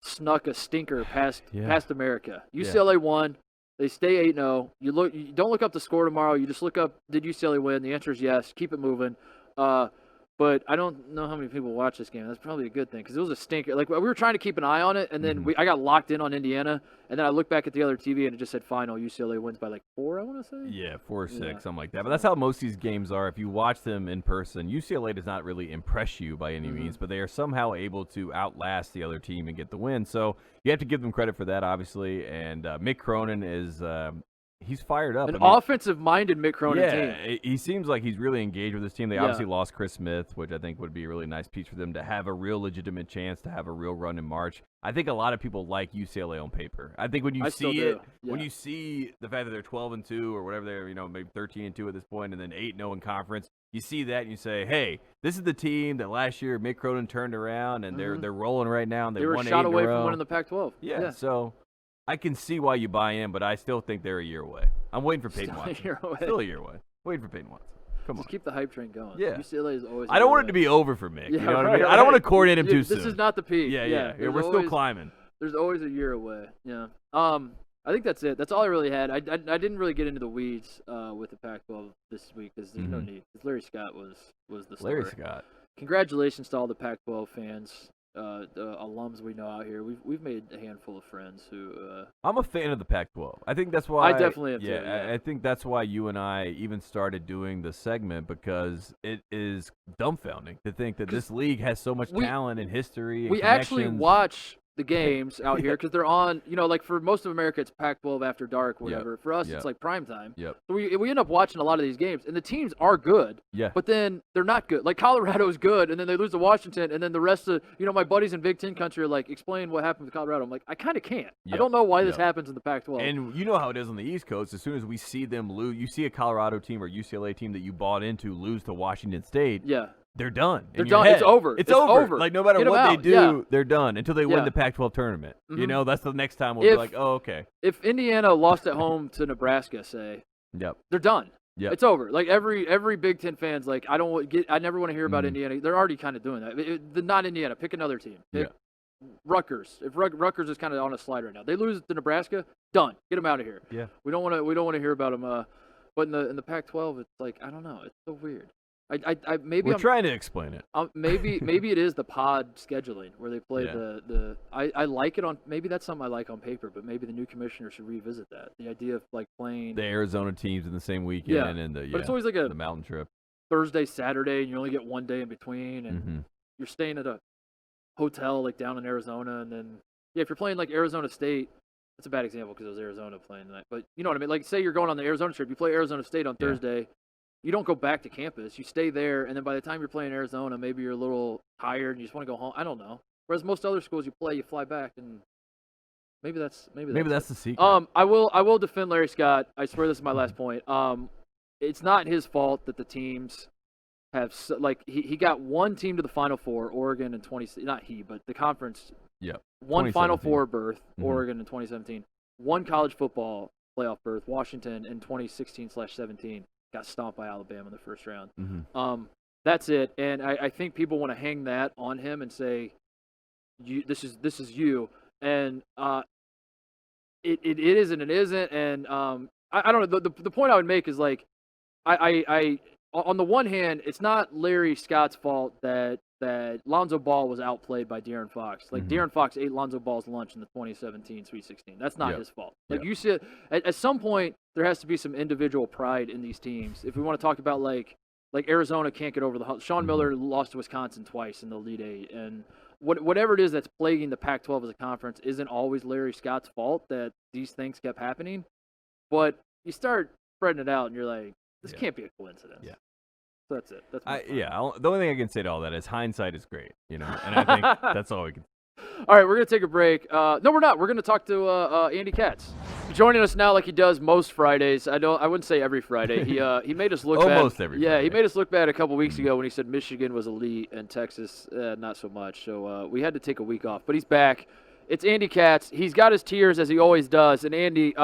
[SPEAKER 1] snuck a stinker past America. UCLA won. They stay 8-0. You don't look up the score tomorrow. You just look up, did UCLA win? The answer is yes. Keep it moving. But I don't know how many people watch this game. That's probably a good thing because it was a stinker. Like we were trying to keep an eye on it, and then I got locked in on Indiana, and then I looked back at the other TV and it just said final. UCLA wins by like 4, I want to say.
[SPEAKER 2] Yeah, 4 or 6, something like that. But that's how most of these games are. If you watch them in person, UCLA does not really impress you by any means, but they are somehow able to outlast the other team and get the win. So you have to give them credit for that, obviously. And Mick Cronin is. He's fired up.
[SPEAKER 1] An offensive-minded Mick Cronin team.
[SPEAKER 2] Yeah, he seems like he's really engaged with this team. They obviously lost Chris Smith, which I think would be a really nice piece for them to have a real legitimate chance to have a real run in March. I think a lot of people like UCLA on paper. I think when you see it, when you see the fact that they're 12-2 or whatever they're, maybe 13-2 at this point, and then 8-0 in conference, you see that and you say, hey, this is the team that last year Mick Cronin turned around, and they're rolling right now, and they
[SPEAKER 1] were
[SPEAKER 2] won 8
[SPEAKER 1] shot
[SPEAKER 2] in
[SPEAKER 1] away
[SPEAKER 2] a row.
[SPEAKER 1] from winning the Pac-12.
[SPEAKER 2] Yeah, so I can see why you buy in, but I still think they're a year away. I'm waiting for Peyton Watson. Still a year away. Waiting for Peyton Watson. Come on.
[SPEAKER 1] Just keep the hype train going.
[SPEAKER 2] Yeah.
[SPEAKER 1] UCLA is always.
[SPEAKER 2] I don't want it to be over for Mick. You know what I mean? I don't want to coordinate him too soon.
[SPEAKER 1] This is not the peak.
[SPEAKER 2] Yeah. We're still climbing.
[SPEAKER 1] There's always a year away. Yeah. I think that's it. That's all I really had. I didn't really get into the weeds with the Pac-12 this week because there's no need. Larry Scott was the story.
[SPEAKER 2] Larry Scott.
[SPEAKER 1] Congratulations to all the Pac-12 fans. The alums we know out here, we've made a handful of friends who.
[SPEAKER 2] I'm a fan of the Pac-12. I think that's why.
[SPEAKER 1] I definitely am too.
[SPEAKER 2] Yeah, I think that's why you and I even started doing the segment because it is dumbfounding to think that this league has so much talent and history. And
[SPEAKER 1] we actually watch the games out here because they're on. Like for most of America, it's Pac-12 after dark, or whatever. For us, it's like prime time.
[SPEAKER 2] Yep.
[SPEAKER 1] So we end up watching a lot of these games, and the teams are good.
[SPEAKER 2] Yeah.
[SPEAKER 1] But then they're not good. Like Colorado's good, and then they lose to Washington, and then the rest of my buddies in Big Ten country are like, explain what happened with Colorado. I'm like, I kind of can't. Yep. I don't know why this happens in the Pac-12.
[SPEAKER 2] And you know how it is on the East Coast. As soon as we see them lose, you see a Colorado team or UCLA team that you bought into lose to Washington State.
[SPEAKER 1] Yeah.
[SPEAKER 2] They're done.
[SPEAKER 1] They're done. It's over.
[SPEAKER 2] It's over. Like, no matter what they do, they're done until they win the Pac-12 tournament. That's the next time we'll be like, oh, okay.
[SPEAKER 1] If Indiana lost at home to Nebraska, say, they're done.
[SPEAKER 2] Yep.
[SPEAKER 1] It's over. Like, every Big Ten fan's like, I never want to hear about Indiana. They're already kind of doing that. Not Indiana. Pick another team. Pick Rutgers. If Rutgers is kind of on a slide right now. They lose to Nebraska, done. Get them out of here.
[SPEAKER 2] Yeah.
[SPEAKER 1] We don't want to hear about them. But in the Pac-12, it's like, I don't know. It's so weird.
[SPEAKER 2] We're trying to explain it.
[SPEAKER 1] Maybe it is the pod scheduling where they play the. I like it on. Maybe that's something I like on paper, but maybe the new commissioner should revisit that. The idea of like playing
[SPEAKER 2] the Arizona teams in the same weekend and
[SPEAKER 1] but it's always like the
[SPEAKER 2] mountain trip.
[SPEAKER 1] Thursday, Saturday, and you only get one day in between, and you're staying at a hotel like down in Arizona, and then if you're playing like Arizona State. That's a bad example because it was Arizona playing tonight, but you know what I mean. Like say you're going on the Arizona trip, you play Arizona State on Thursday. You don't go back to campus. You stay there, and then by the time you're playing Arizona, maybe you're a little tired and you just want to go home. I don't know. Whereas most other schools, you play, you fly back, and maybe that's
[SPEAKER 2] the secret.
[SPEAKER 1] I will defend Larry Scott. I swear this is my last point. It's not his fault that the teams have he got one team to the Final Four, Oregon in 20. Not he, but the conference.
[SPEAKER 2] Yeah.
[SPEAKER 1] One Final Four berth, Oregon in 2017. One college football playoff berth, Washington in 2016/17. Got stomped by Alabama in the first round. That's it. And I think people want to hang that on him and say, this is you. And it is and it isn't. And I don't know. The point I would make is like, I on the one hand, it's not Larry Scott's fault that Lonzo Ball was outplayed by De'Aaron Fox. Like De'Aaron Fox ate Lonzo Ball's lunch in the 2017 Sweet 16. That's not his fault. Like you see, at some point there has to be some individual pride in these teams. If we want to talk about like Arizona can't get over the hump. Sean Miller lost to Wisconsin twice in the Elite Eight, and whatever it is that's plaguing the Pac-12 as a conference isn't always Larry Scott's fault that these things kept happening. But you start spreading it out, and you're like, this can't be a coincidence. Yeah. So that's it. That's
[SPEAKER 2] the only thing I can say to all that is hindsight is great, and I think that's all we can.
[SPEAKER 1] All right, we're gonna take a break. No, we're not. We're gonna talk to Andy Katz, joining us now like he does most Fridays. I wouldn't say every Friday. He made us look bad.
[SPEAKER 2] Almost every Friday.
[SPEAKER 1] Yeah, he made us look bad a couple weeks ago when he said Michigan was elite and Texas not so much. So we had to take a week off, but he's back. It's Andy Katz. He's got his tears as he always does. And Andy,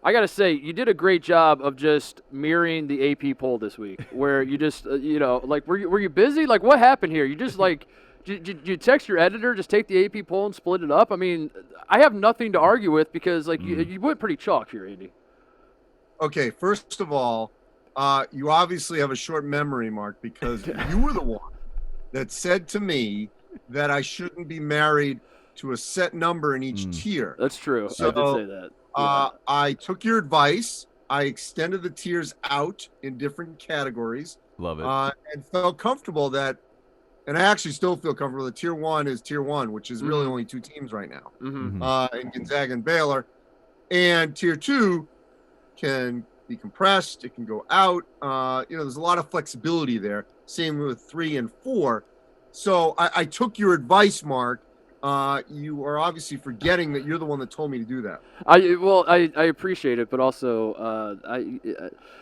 [SPEAKER 1] I got to say, you did a great job of just mirroring the AP poll this week, where you just, like, were you busy? Like, what happened here? You just, like, did you text your editor, just take the AP poll and split it up? I mean, I have nothing to argue with because, like, you went pretty chalk here, Andy.
[SPEAKER 3] Okay, first of all, you obviously have a short memory, Mark, because you were the one that said to me that I shouldn't be married to a set number in each tier.
[SPEAKER 1] That's true.
[SPEAKER 3] So,
[SPEAKER 1] I did say that. Yeah.
[SPEAKER 3] I took your advice. I extended the tiers out in different categories.
[SPEAKER 2] Love it.
[SPEAKER 3] And felt comfortable that, and I actually still feel comfortable that tier 1 is tier 1, which is really only 2 teams right now, in Gonzaga and Baylor. And tier 2 can be compressed. It can go out. There's a lot of flexibility there. Same with 3 and 4. So I took your advice, Mark. You are obviously forgetting that you're the one that told me to do that.
[SPEAKER 1] I appreciate it, but also I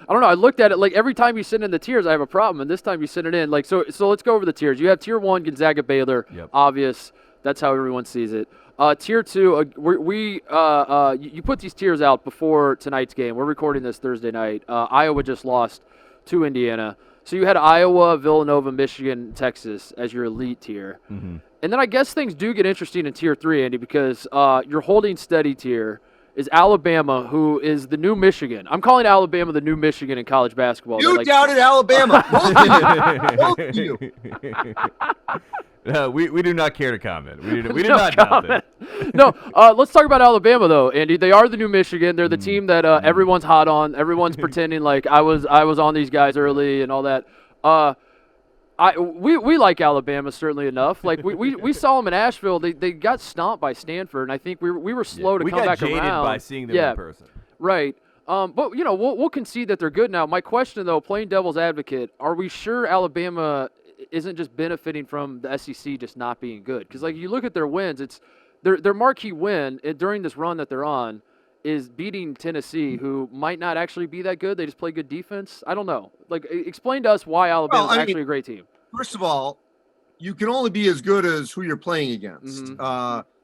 [SPEAKER 1] don't know. I looked at it like every time you send in the tiers, I have a problem, and this time you send it in. Like so let's go over the tiers. You have tier 1, Gonzaga, Baylor.
[SPEAKER 2] Yep.
[SPEAKER 1] Obvious. That's how everyone sees it. Tier 2, you put these tiers out before tonight's game. We're recording this Thursday night. Iowa just lost to Indiana. So you had Iowa, Villanova, Michigan, Texas as your elite tier.
[SPEAKER 2] Mm-hmm.
[SPEAKER 1] And then I guess things do get interesting in tier 3, Andy, because your holding steady tier is Alabama, who is the new Michigan. I'm calling Alabama the new Michigan in college basketball.
[SPEAKER 3] You doubted Alabama. Both of you.
[SPEAKER 2] No, we do not care to comment. We do not doubt it.
[SPEAKER 1] No, let's talk about Alabama though, Andy. They are the new Michigan. They're the team that everyone's hot on. Everyone's pretending like I was on these guys early and all that. We like Alabama certainly enough. Like we saw them in Asheville. They got stomped by Stanford, and I think we were slow to come back around.
[SPEAKER 2] We got jaded by seeing them in person.
[SPEAKER 1] Right. But we'll concede that they're good now. My question though, playing devil's advocate, are we sure Alabama isn't just benefiting from the SEC just not being good? Because like you look at their wins, it's their marquee win during this run that they're on is beating Tennessee, who might not actually be that good. They just play good defense. I don't know. Like, explain to us why Alabama's actually a great team.
[SPEAKER 3] First of all, you can only be as good as who you're playing against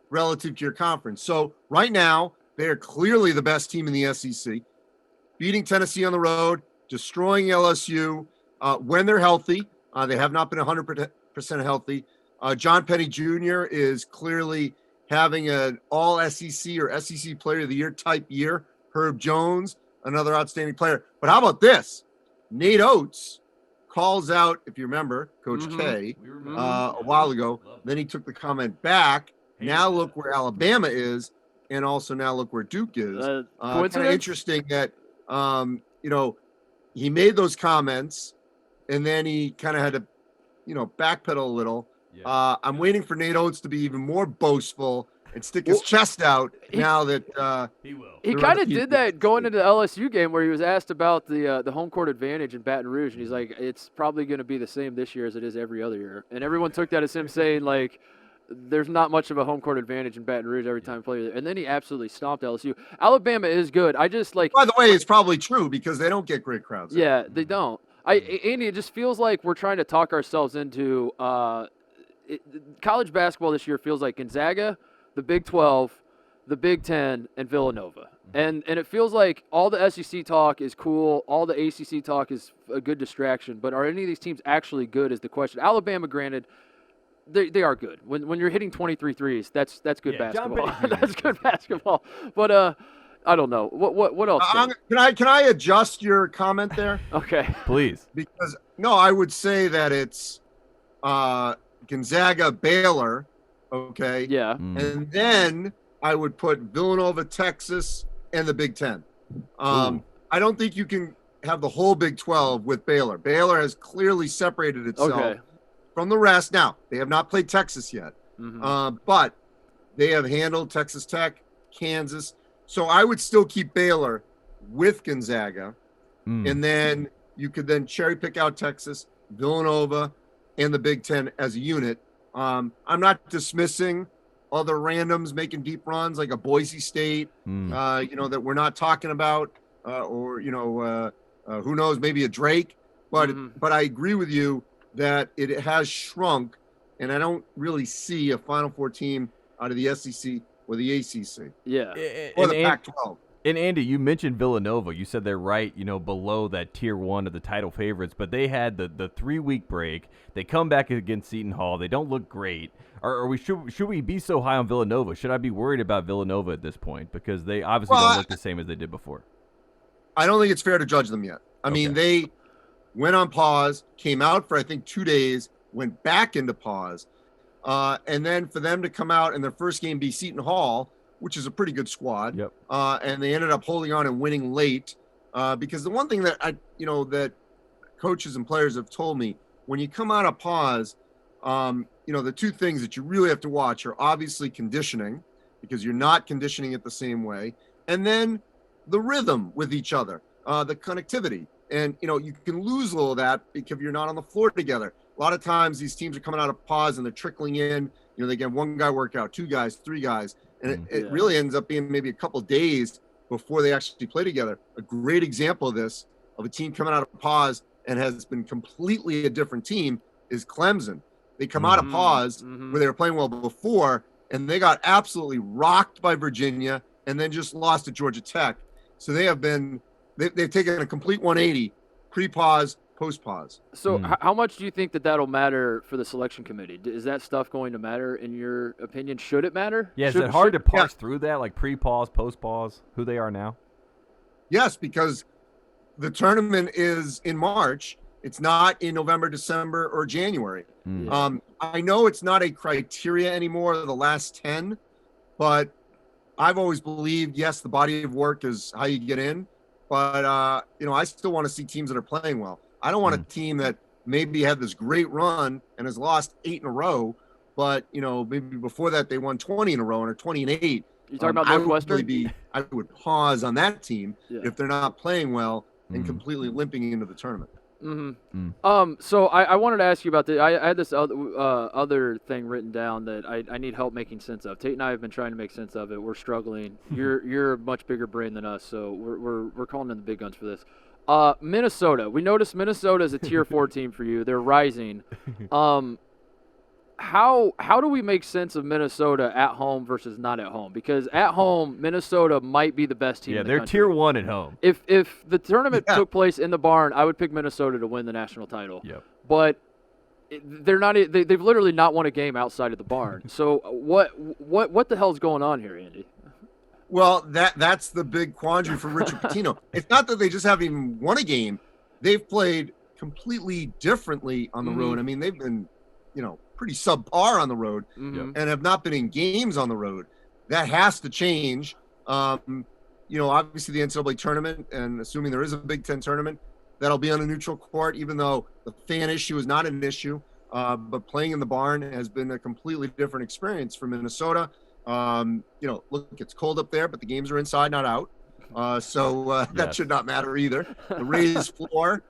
[SPEAKER 3] relative to your conference. So right now, they're clearly the best team in the SEC, beating Tennessee on the road, destroying LSU when they're healthy. They have not been 100% healthy. John Penny Jr. is clearly having an all-SEC or SEC Player of the Year type year. Herb Jones, another outstanding player. But how about this? Nate Oates calls out, if you remember, Coach K a while ago. Then he took the comment back. Now look where Alabama is, and also now look where Duke is. Kind of interesting that, he made those comments, and then he kind of had to, backpedal a little. Yeah. I'm waiting for Nate Oates to be even more boastful and stick his chest out now that
[SPEAKER 2] he will.
[SPEAKER 1] He kind of did that going into the LSU game where he was asked about the home court advantage in Baton Rouge, and he's like, it's probably going to be the same this year as it is every other year. And everyone took that as him saying, like, there's not much of a home court advantage in Baton Rouge every time you play there. And then he absolutely stomped LSU. Alabama is good. I just, like...
[SPEAKER 3] By the way, it's probably true because they don't get great crowds.
[SPEAKER 1] Yeah, they don't. Andy, it just feels like we're trying to talk ourselves into college basketball this year feels like Gonzaga, the Big 12, the Big 10, and Villanova. And it feels like all the SEC talk is cool, all the ACC talk is a good distraction, but are any of these teams actually good is the question. Alabama, granted, they are good. When you're hitting 23 threes, that's good basketball. That's good basketball. But I don't know. What else?
[SPEAKER 3] Can I adjust your comment there?
[SPEAKER 1] Okay.
[SPEAKER 2] Please.
[SPEAKER 3] Because I would say that it's Gonzaga, Baylor, okay?
[SPEAKER 1] Yeah.
[SPEAKER 3] And then I would put Villanova, Texas, and the Big 10. I don't think you can have the whole Big 12 with Baylor. Baylor has clearly separated itself from the rest. Now, they have not played Texas yet, but they have handled Texas Tech, Kansas. So I would still keep Baylor with Gonzaga, and then you could then cherry pick out Texas, Villanova, and the Big 10 as a unit. I'm not dismissing other randoms making deep runs like a Boise State, that we're not talking about, or who knows, maybe a Drake. But I agree with you that it has shrunk, and I don't really see a Final Four team out of the SEC or the ACC.
[SPEAKER 1] Yeah.
[SPEAKER 3] Or the Pac-12.
[SPEAKER 2] And Andy, you mentioned Villanova. You said they're right, below that tier 1 of the title favorites, but they had the 3-week break. They come back against Seton Hall. They don't look great. Should we be so high on Villanova? Should I be worried about Villanova at this point? Because they obviously don't look the same as they did before.
[SPEAKER 3] I don't think it's fair to judge them yet. I mean, they went on pause, came out for, I think, 2 days, went back into pause. And then for them to come out in their first game be Seton Hall, which is a pretty good squad.
[SPEAKER 2] Yep.
[SPEAKER 3] And they ended up holding on and winning late. Because the one thing that that coaches and players have told me, when you come out of pause, the 2 things that you really have to watch are obviously conditioning, because you're not conditioning it the same way. And then the rhythm with each other, the connectivity. And, you can lose a little of that because you're not on the floor together. A lot of times these teams are coming out of pause and they're trickling in. They get 1 guy work out, 2 guys, 3 guys. And it really ends up being maybe a couple of days before they actually play together. A great example of this, of a team coming out of pause and has been completely a different team, is Clemson. They come out of pause where they were playing well before, and they got absolutely rocked by Virginia and then just lost to Georgia Tech. So they've taken a complete 180, pre-pause, post-pause.
[SPEAKER 1] So how much do you think that'll matter for the selection committee? Is that stuff going to matter, in your opinion? Should it matter?
[SPEAKER 2] Yeah, is it hard to parse through that, like pre-pause, post-pause, who they are now?
[SPEAKER 3] Yes, because the tournament is in March. It's not in November, December, or January. I know it's not a criteria anymore, the last 10, but I've always believed, yes, the body of work is how you get in. But, I still want to see teams that are playing well. I don't want a team that maybe had this great run and has lost 8 in a row, but, maybe before that they won 20 in a row and are 20-8.
[SPEAKER 1] You talking about Northwestern?
[SPEAKER 3] I would pause on that team if they're not playing well and completely limping into the tournament.
[SPEAKER 1] So I wanted to ask you about I had this other thing written down that I need help making sense of. Tate and I have been trying to make sense of it. We're struggling. You're a much bigger brain than us, so we're calling in the big guns for this. Minnesota. We noticed Minnesota is a tier 4 team for you. They're rising. How do we make sense of Minnesota at home versus not at home? Because at home, Minnesota might be the best team in the country.
[SPEAKER 2] Yeah, they're tier 1 at home.
[SPEAKER 1] If the tournament took place in the barn, I would pick Minnesota to win the national title.
[SPEAKER 2] Yep.
[SPEAKER 1] But they're not. They've literally not won a game outside of the barn. So what the hell's going on here, Andy?
[SPEAKER 3] Well, that's the big quandary for Richard Pitino. It's not that they just haven't even won a game. They've played completely differently on the road. I mean, they've been, pretty subpar on the road and have not been in games on the road. That has to change. Obviously the NCAA tournament, and assuming there is a Big Ten tournament, that'll be on a neutral court, even though the fan issue is not an issue. But playing in the barn has been a completely different experience for Minnesota. Look, it's cold up there, but the games are inside, not out. That should not matter either. The raised floor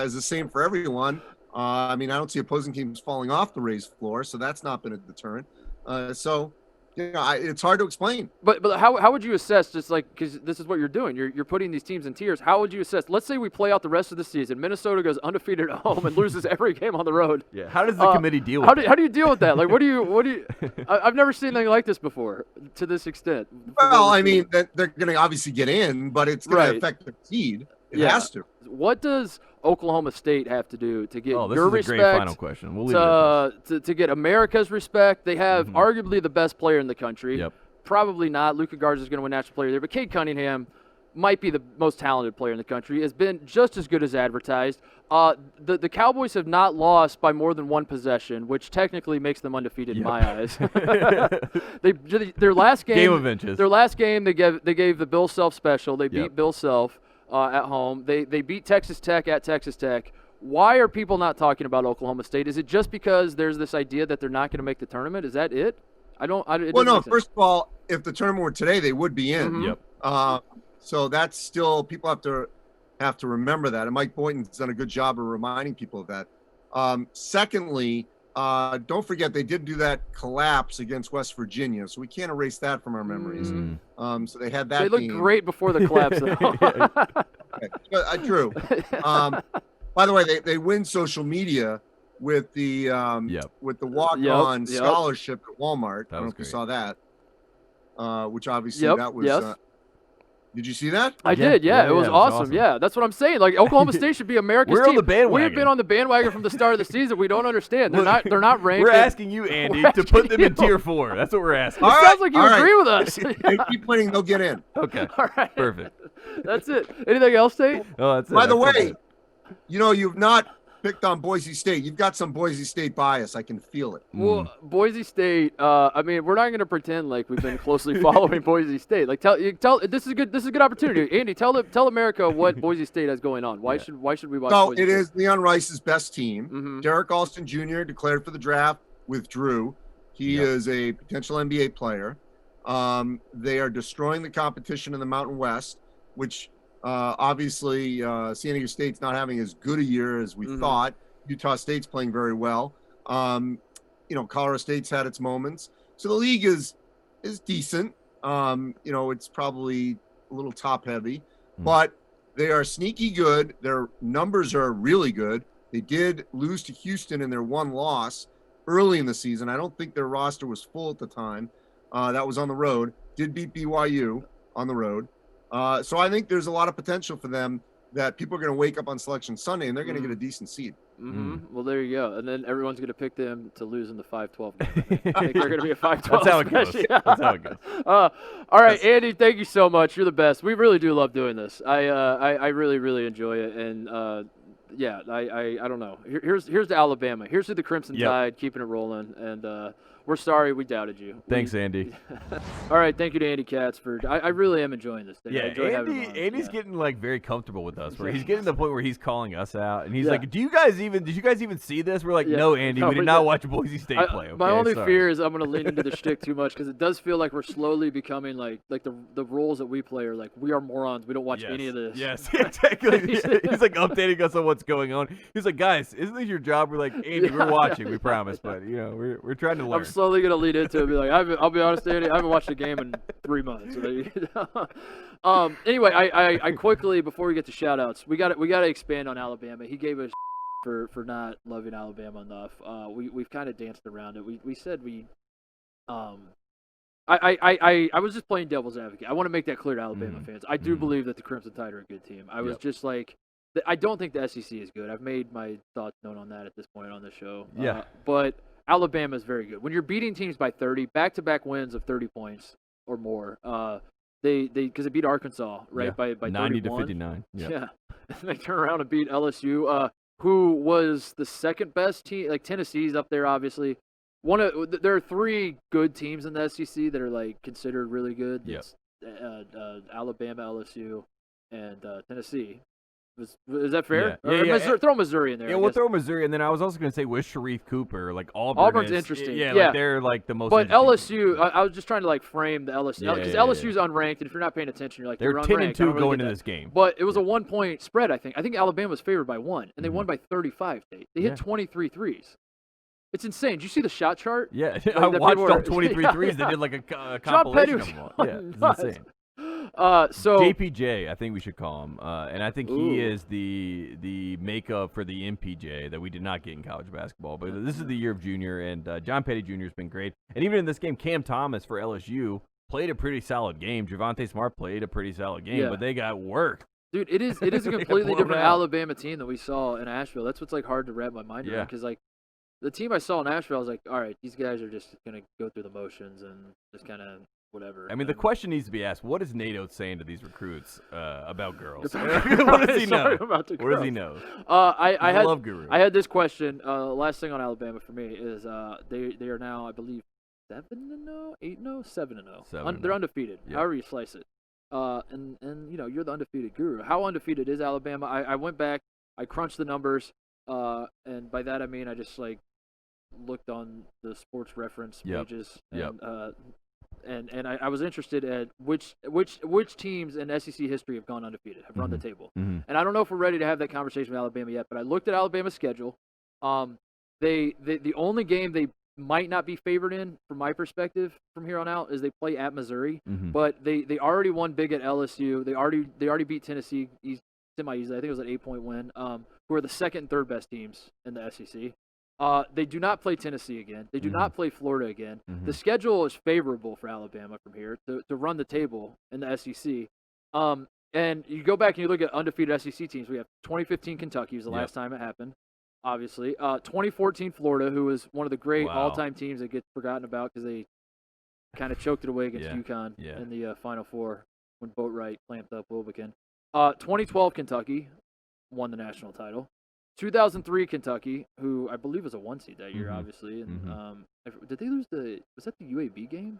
[SPEAKER 3] is the same for everyone. I don't see opposing teams falling off the raised floor, so that's not been a deterrent. It's hard to explain.
[SPEAKER 1] But how would you assess, just like, because this is what you're doing, you're putting these teams in tiers. How would you assess? Let's say we play out the rest of the season. Minnesota goes undefeated at home and loses every game on the road.
[SPEAKER 2] Yeah. How does the committee deal with that?
[SPEAKER 1] How do you deal with that? Like, what do you? I've never seen anything like this before to this extent.
[SPEAKER 3] Well, they're going to obviously get in, but it's going to affect their seed. It has to.
[SPEAKER 1] What does Oklahoma State have to do to get your respect?
[SPEAKER 2] This is a great final question. We'll leave
[SPEAKER 1] to get America's respect? They have arguably the best player in the country.
[SPEAKER 2] Yep.
[SPEAKER 1] Probably not. Luka Garza is going to win national player there, but Cade Cunningham might be the most talented player in the country. Has been just as good as advertised. The Cowboys have not lost by more than 1 possession, which technically makes them undefeated in my eyes. Their last game,
[SPEAKER 2] game of inches.
[SPEAKER 1] Their last game, they gave the Bill Self special. They beat Bill Self. At home. They beat Texas Tech at Texas Tech. Why are people not talking about Oklahoma State? Is it just because there's this idea that they're not going to make the tournament? Is that it?
[SPEAKER 3] First of all, if the tournament were today, they would be in.
[SPEAKER 2] Yep.
[SPEAKER 3] So that's still, people have to remember that. And Mike Boynton's done a good job of reminding people of that. Secondly, don't forget they did do that collapse against West Virginia, so we can't erase that from our memories. So they had that.
[SPEAKER 1] They looked great before the collapse.
[SPEAKER 3] True. By the way, they win social media with the walk-on scholarship at Walmart. I don't know if you saw that. Which obviously that was Did you see that?
[SPEAKER 1] I did, yeah. It was awesome. Yeah, that's what I'm saying. Like Oklahoma State should be America's
[SPEAKER 2] We're
[SPEAKER 1] team.
[SPEAKER 2] On the bandwagon.
[SPEAKER 1] We've been on the bandwagon from the start of the season. We don't understand. They're not ranked.
[SPEAKER 2] We're asking you, Andy, to put them in Tier 4. That's what we're asking.
[SPEAKER 1] It sounds like you agree with us.
[SPEAKER 3] They keep winning, they'll get in.
[SPEAKER 2] Okay.
[SPEAKER 1] All right.
[SPEAKER 2] Perfect.
[SPEAKER 1] That's it. Anything else, Tate?
[SPEAKER 2] Oh, that's it.
[SPEAKER 3] By the way, you've not picked on Boise State. You've got some Boise State bias. I can feel it.
[SPEAKER 1] Well, Boise State. I mean, we're not going to pretend like we've been closely following Boise State. Like, tell. This is a good opportunity. Andy, tell America what Boise State has going on. Why should we watch?
[SPEAKER 3] So
[SPEAKER 1] Boise
[SPEAKER 3] it
[SPEAKER 1] State?
[SPEAKER 3] is Leon Rice's best team.
[SPEAKER 1] Mm-hmm.
[SPEAKER 3] Derek Alston Jr. declared for the draft, withdrew. He is a potential NBA player. They are destroying the competition in the Mountain West, which obviously San Diego State's not having as good a year as we thought. Utah State's playing very well. Colorado State's had its moments. So the league is decent. It's probably a little top heavy, but they are sneaky good. Their numbers are really good. They did lose to Houston in their one loss early in the season. I don't think their roster was full at the time. That was on the road. Did beat BYU on the road. So I think there's a lot of potential for them that people are going to wake up on Selection Sunday and they're going to get a decent seed.
[SPEAKER 1] Well, there you go. And then everyone's going to pick them to lose in the 5-12 game. I think they're going to be a 5-12.
[SPEAKER 2] That's how it goes.
[SPEAKER 1] Yeah.
[SPEAKER 2] That's how it goes.
[SPEAKER 1] All right, Andy, thank you so much. You're the best. We really do love doing this. I really, really enjoy it. And, I don't know. Here's the Alabama. Here's to the Crimson Tide, keeping it rolling. And we're sorry we doubted you.
[SPEAKER 2] Thanks, Andy.
[SPEAKER 1] All right, thank you to Andy Katz for. I really am enjoying this thing.
[SPEAKER 2] Yeah,
[SPEAKER 1] I enjoy having him on.
[SPEAKER 2] Andy's getting very comfortable with us. Where he's getting to the point where he's calling us out, and he's like, "Did you guys even see this?" We're like, "No, Andy, we did not watch Boise State play." Okay,
[SPEAKER 1] my only fear is I'm going to lean into the shtick too much because it does feel like we're slowly becoming like the roles that we play are like we are morons. We don't watch any of this.
[SPEAKER 2] Yes, exactly. He's like updating us on what's going on. He's like, "Guys, isn't this your job?" We're like, "Andy, we're watching. We promise." But we're trying to learn.
[SPEAKER 1] I'm slowly going to lead into it and be like, I'll be honest, Andy, I haven't watched a game in 3 months. Anyway, I quickly, before we get to shout-outs, we got to expand on Alabama. He gave us for not loving Alabama enough. We've kind of danced around it. We said I was just playing devil's advocate. I want to make that clear to Alabama fans. I do believe that the Crimson Tide are a good team. I was just like, I don't think the SEC is good. I've made my thoughts known on that at this point on the show. But Alabama is very good. When you're beating teams by 30, back-to-back wins of 30 points or more, because they beat Arkansas, right, by
[SPEAKER 2] 90
[SPEAKER 1] 31.
[SPEAKER 2] to 59.
[SPEAKER 1] Yeah. They turn around and beat LSU, who was the second best team. Like Tennessee's up there, obviously. There are 3 good teams in the SEC that are considered really good.
[SPEAKER 2] Yes.
[SPEAKER 1] Alabama, LSU, and Tennessee. Is that fair?
[SPEAKER 2] Yeah.
[SPEAKER 1] Throw Missouri in there.
[SPEAKER 2] Yeah, we'll throw Missouri, and then I was also going to say with Sharif Cooper,
[SPEAKER 1] Auburn's interesting.
[SPEAKER 2] Yeah, they're the most.
[SPEAKER 1] But LSU, I was just trying to frame the LSU because LSU's unranked, and if you're not paying attention, you're like
[SPEAKER 2] they're 10-2 going into this game.
[SPEAKER 1] But it was a 1-point spread. I think Alabama was favored by 1, and they won by 35. They hit 23 threes. It's insane. Did you see the shot chart?
[SPEAKER 2] Yeah, I watched all 23 threes. They did a compilation of them all. Yeah, it's insane.
[SPEAKER 1] So
[SPEAKER 2] JPJ, I think we should call him, and I think he is the makeup for the MPJ that we did not get in college basketball. But this is the year of junior, and John Petty Jr. has been great. And even in this game, Cam Thomas for LSU played a pretty solid game. Javonte Smart played a pretty solid game, but they got worked.
[SPEAKER 1] Dude, it is a completely different Alabama team that we saw in Asheville. That's what's hard to wrap my mind around because the team I saw in Asheville, I was like, all right, these guys are just gonna go through the motions and just kind of. Whatever.
[SPEAKER 2] I mean, the question needs to be asked: what is Nate Oates saying to these recruits about girls? What does he know? What does he know?
[SPEAKER 1] I
[SPEAKER 2] love guru.
[SPEAKER 1] I had this question. Last thing on Alabama for me is they are now, I believe, 7-0, 8-0, 7-0. They're undefeated. Yep. However you slice it. And you're the undefeated guru. How undefeated is Alabama? I went back. I crunched the numbers. And by that I mean I just looked on the sports reference pages. And I was interested at which teams in SEC history have gone undefeated, have run the table. And I don't know if we're ready to have that conversation with Alabama yet, but I looked at Alabama's schedule. The only game they might not be favored in, from my perspective, from here on out, is they play at Missouri. But they already won big at LSU. They already beat Tennessee semi-easily. I think it was an 8-point win. Who are the second and third best teams in the SEC. They do not play Tennessee again. They do not play Florida again. The schedule is favorable for Alabama from here to run the table in the SEC. And you go back and you look at undefeated SEC teams. We have 2015 Kentucky was the last time it happened, obviously. 2014 Florida, who was one of the great all-time teams that gets forgotten about because they kind of choked it away against UConn in the Final Four when Boatwright clamped up Wilbekin. 2012 Kentucky won the national title. 2003 Kentucky, who I believe was a 1 seed that year, obviously. And did they lose was that the UAB game?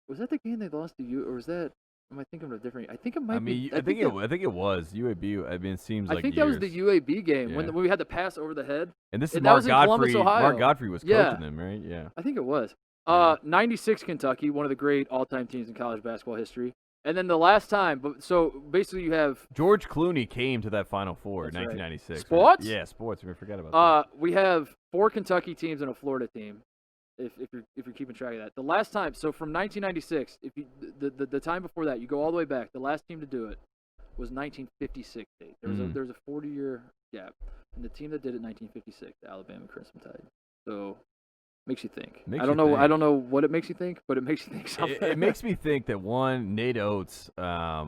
[SPEAKER 1] Was that the game they lost to or was that? Am I thinking of a different? I think it might be.
[SPEAKER 2] I think it was UAB. I mean, it seems like.
[SPEAKER 1] I think that was the UAB game when we had the pass over the head.
[SPEAKER 2] And this is Mark Godfrey. Mark Godfrey was coaching them, right? Yeah.
[SPEAKER 1] I think it was. 96 Kentucky, one of the great all-time teams in college basketball history. And then the last time, so basically you have
[SPEAKER 2] George Clooney came to that Final Four in 1996.
[SPEAKER 1] Sports?
[SPEAKER 2] Right? Yeah, sports. We forgot about that.
[SPEAKER 1] We have 4 Kentucky teams and a Florida team. If you're keeping track of that, the last time, so from 1996, if you the time before that, you go all the way back. The last team to do it was 1956. There was a 40-year gap, and the team that did it in 1956, the Alabama Crimson Tide. So makes you think. I don't know what it makes you think, but it makes you think something.
[SPEAKER 2] It makes me think that Nate Oates. I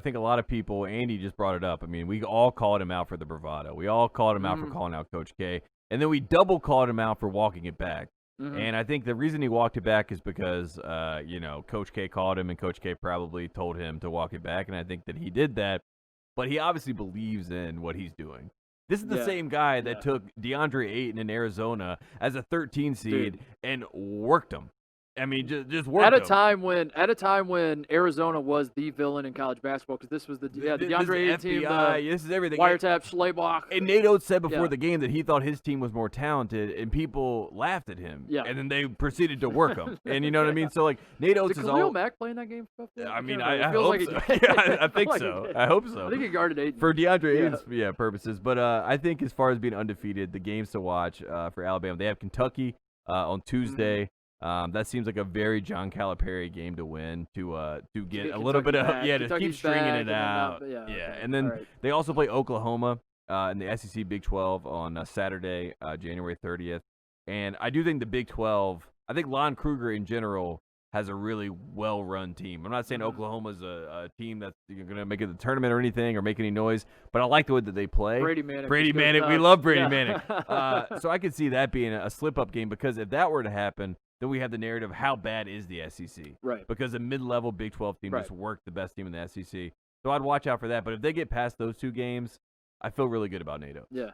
[SPEAKER 2] think a lot of people. Andy just brought it up. I mean, we all called him out for the bravado. We all called him out for calling out Coach K, and then we double called him out for walking it back. And I think the reason he walked it back is because, Coach K called him, and Coach K probably told him to walk it back, and I think that he did that. But he obviously believes in what he's doing. This is the same guy that took DeAndre Ayton in Arizona as a 13 seed and worked him. I mean, just worked
[SPEAKER 1] at a time when Arizona was the villain in college basketball, because this was the DeAndre Ayton team.
[SPEAKER 2] This is everything.
[SPEAKER 1] Wiretap, Schleybock.
[SPEAKER 2] And Nate Oates said before the game that he thought his team was more talented, and people laughed at him. Yeah. And then they proceeded to work him. And you know what I mean? So like Nate Oates
[SPEAKER 1] is all. Did Khalil Mack play in that game?
[SPEAKER 2] I mean, I hope so. I think so. I hope so.
[SPEAKER 1] I think he guarded Ayton
[SPEAKER 2] for DeAndre Ayton's purposes. But I think as far as being undefeated, the games to watch for Alabama, they have Kentucky on Tuesday. That seems like a very John Calipari game to win to get a little bit of to keep stringing it out. And then they also play Oklahoma in the SEC Big 12 on Saturday, January 30th. And I do think the Big 12, I think Lon Kruger in general has a really well-run team. I'm not saying Oklahoma's a team that's going to make it to the tournament or anything or make any noise, but I like the way that they play.
[SPEAKER 1] Brady Manick.
[SPEAKER 2] We love Brady Manick. So I could see that being a slip-up game, because if that were to happen, then we have the narrative, how bad is the SEC?
[SPEAKER 1] Right.
[SPEAKER 2] Because a mid-level Big 12 team just worked the best team in the SEC. So I'd watch out for that. But if they get past those 2 games, I feel really good about NATO.
[SPEAKER 1] Yeah.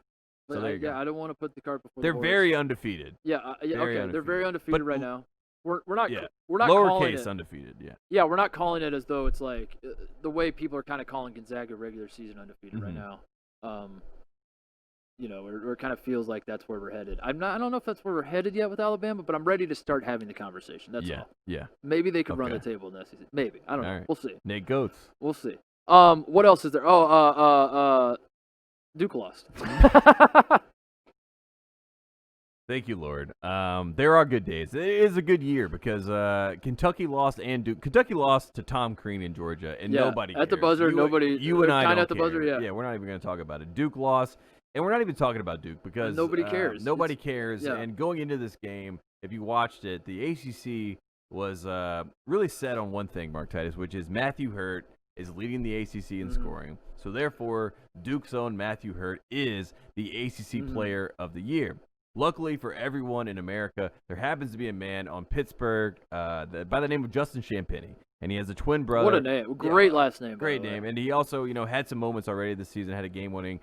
[SPEAKER 1] But so I don't want to put the cart before
[SPEAKER 2] the
[SPEAKER 1] horse.
[SPEAKER 2] They're very undefeated.
[SPEAKER 1] They're very undefeated right now. We're not
[SPEAKER 2] lowercase undefeated.
[SPEAKER 1] Yeah, we're not calling it as though it's like the way people are kind of calling Gonzaga regular season undefeated right now. It kind of feels like that's where we're headed. I don't know if that's where we're headed yet with Alabama, but I'm ready to start having the conversation. That's all. Yeah. Maybe they could run the table in the SEC. Maybe. I don't know. Right. We'll see.
[SPEAKER 2] Nate Goats.
[SPEAKER 1] We'll see. What else is there? Duke lost.
[SPEAKER 2] Thank you, Lord. There are good days. It is a good year because Kentucky lost and Duke. Kentucky lost to Tom Crean in Georgia, and nobody cares.
[SPEAKER 1] At the buzzer, nobody.
[SPEAKER 2] You and I don't
[SPEAKER 1] kind of at the
[SPEAKER 2] care.
[SPEAKER 1] Buzzer,
[SPEAKER 2] Yeah, we're not even going to talk about it. Duke lost, and we're not even talking about Duke because
[SPEAKER 1] and nobody cares.
[SPEAKER 2] Nobody cares. Yeah. And going into this game, if you watched it, the ACC was really set on one thing, Mark Titus, which is Matthew Hurt is leading the ACC in scoring. So therefore, Duke's own Matthew Hurt is the ACC Player of the Year. Luckily for everyone in America, there happens to be a man on Pittsburgh by the name of Justin Champagnie, and he has a twin brother.
[SPEAKER 1] What a name! Great last name.
[SPEAKER 2] Great name, and he also, had some moments already this season. Had a game-winning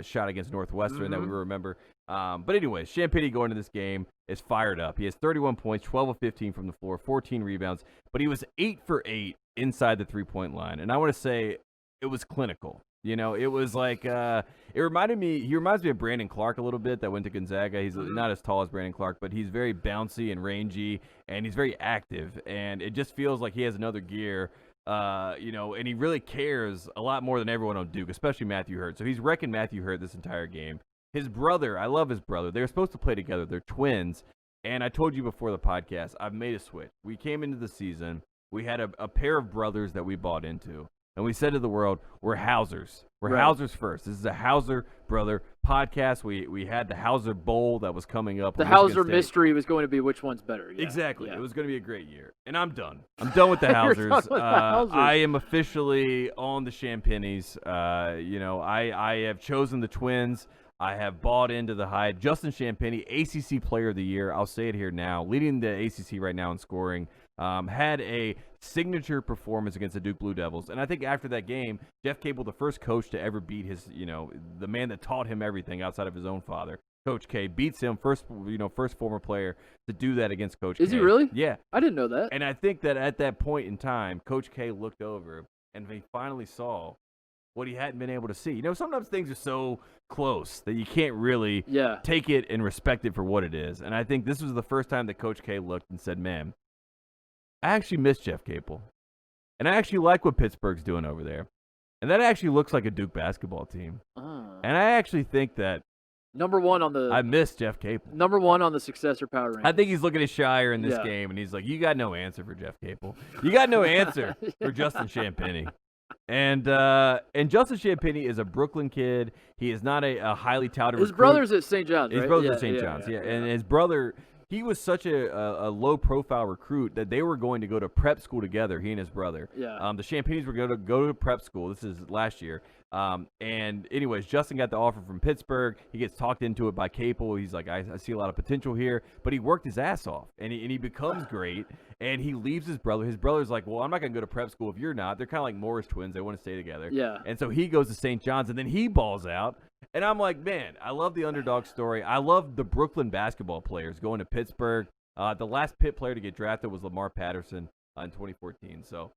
[SPEAKER 2] shot against Northwestern that we remember. But anyways, Champagnie going into this game is fired up. He has 31 points, 12 of 15 from the floor, 14 rebounds, but he was 8 for 8 inside the three-point line, and I want to say it was clinical. It was like he reminds me of Brandon Clark a little bit that went to Gonzaga. He's not as tall as Brandon Clark, but he's very bouncy and rangy, and he's very active, and it just feels like he has another gear, and he really cares a lot more than everyone on Duke, especially Matthew Hurt. So he's wrecking Matthew Hurt this entire game. His brother, I love his brother. They were supposed to play together. They're twins, and I told you before the podcast, I've made a switch. We came into the season. We had a pair of brothers that we bought into. and we said to the world, we're Hausers. We're
[SPEAKER 1] right.
[SPEAKER 2] Hausers first. This is a Hauser brother podcast. We had the Hauser Bowl that was coming up.
[SPEAKER 1] The Hauser mystery was going to be was one's better. Yeah.
[SPEAKER 2] Exactly.
[SPEAKER 1] Yeah.
[SPEAKER 2] It was going to be a great year. And I'm done. I'm done with the Hausers. I am officially on the Champagnes. I have chosen the Twins. I have bought into the hype. Justin Champagnie, ACC Player of the Year. I'll say it here now. Leading the ACC right now in scoring. Had a signature performance against the Duke Blue Devils. And I think after that game, Jeff Capel, the first coach to ever beat his, the man that taught him everything outside of his own father, Coach K, beats him, first former player to do that against Coach K.
[SPEAKER 1] Is he really?
[SPEAKER 2] Yeah.
[SPEAKER 1] I didn't know that.
[SPEAKER 2] And I think that at that point in time, Coach K looked over and he finally saw what he hadn't been able to see. Sometimes things are so close that you can't really take it and respect it for what it is. And I think this was the first time that Coach K looked and said, man, I actually miss Jeff Capel. And I actually like what Pittsburgh's doing over there. And that actually looks like a Duke basketball team. And I actually think that I miss Jeff Capel.
[SPEAKER 1] Number one on the successor power ranking.
[SPEAKER 2] I think he's looking at Shire in this game, and he's like, you got no answer for Jeff Capel. You got no answer for Justin Champagnie. And Justin Champagnie is a Brooklyn kid. He is not a highly touted recruit.
[SPEAKER 1] His brother's at St. John's, right?
[SPEAKER 2] His brother's at St. John's, yeah. And his brother, he was such a low-profile recruit that they were going to go to prep school together, he and his brother.
[SPEAKER 1] Yeah.
[SPEAKER 2] The Champagnes were going to go to prep school. This is last year. And anyways, Justin got the offer from Pittsburgh. He gets talked into it by Capel. He's like, I see a lot of potential here. But he worked his ass off, and he becomes great. And he leaves his brother. His brother's like, well, I'm not going to go to prep school if you're not. They're kind of like Morris twins. They want to stay together.
[SPEAKER 1] Yeah.
[SPEAKER 2] And so he goes to St. John's, and then he balls out. And I'm like, man, I love the underdog story. I love the Brooklyn basketball players going to Pittsburgh. The last Pitt player to get drafted was Lamar Patterson in 2014. So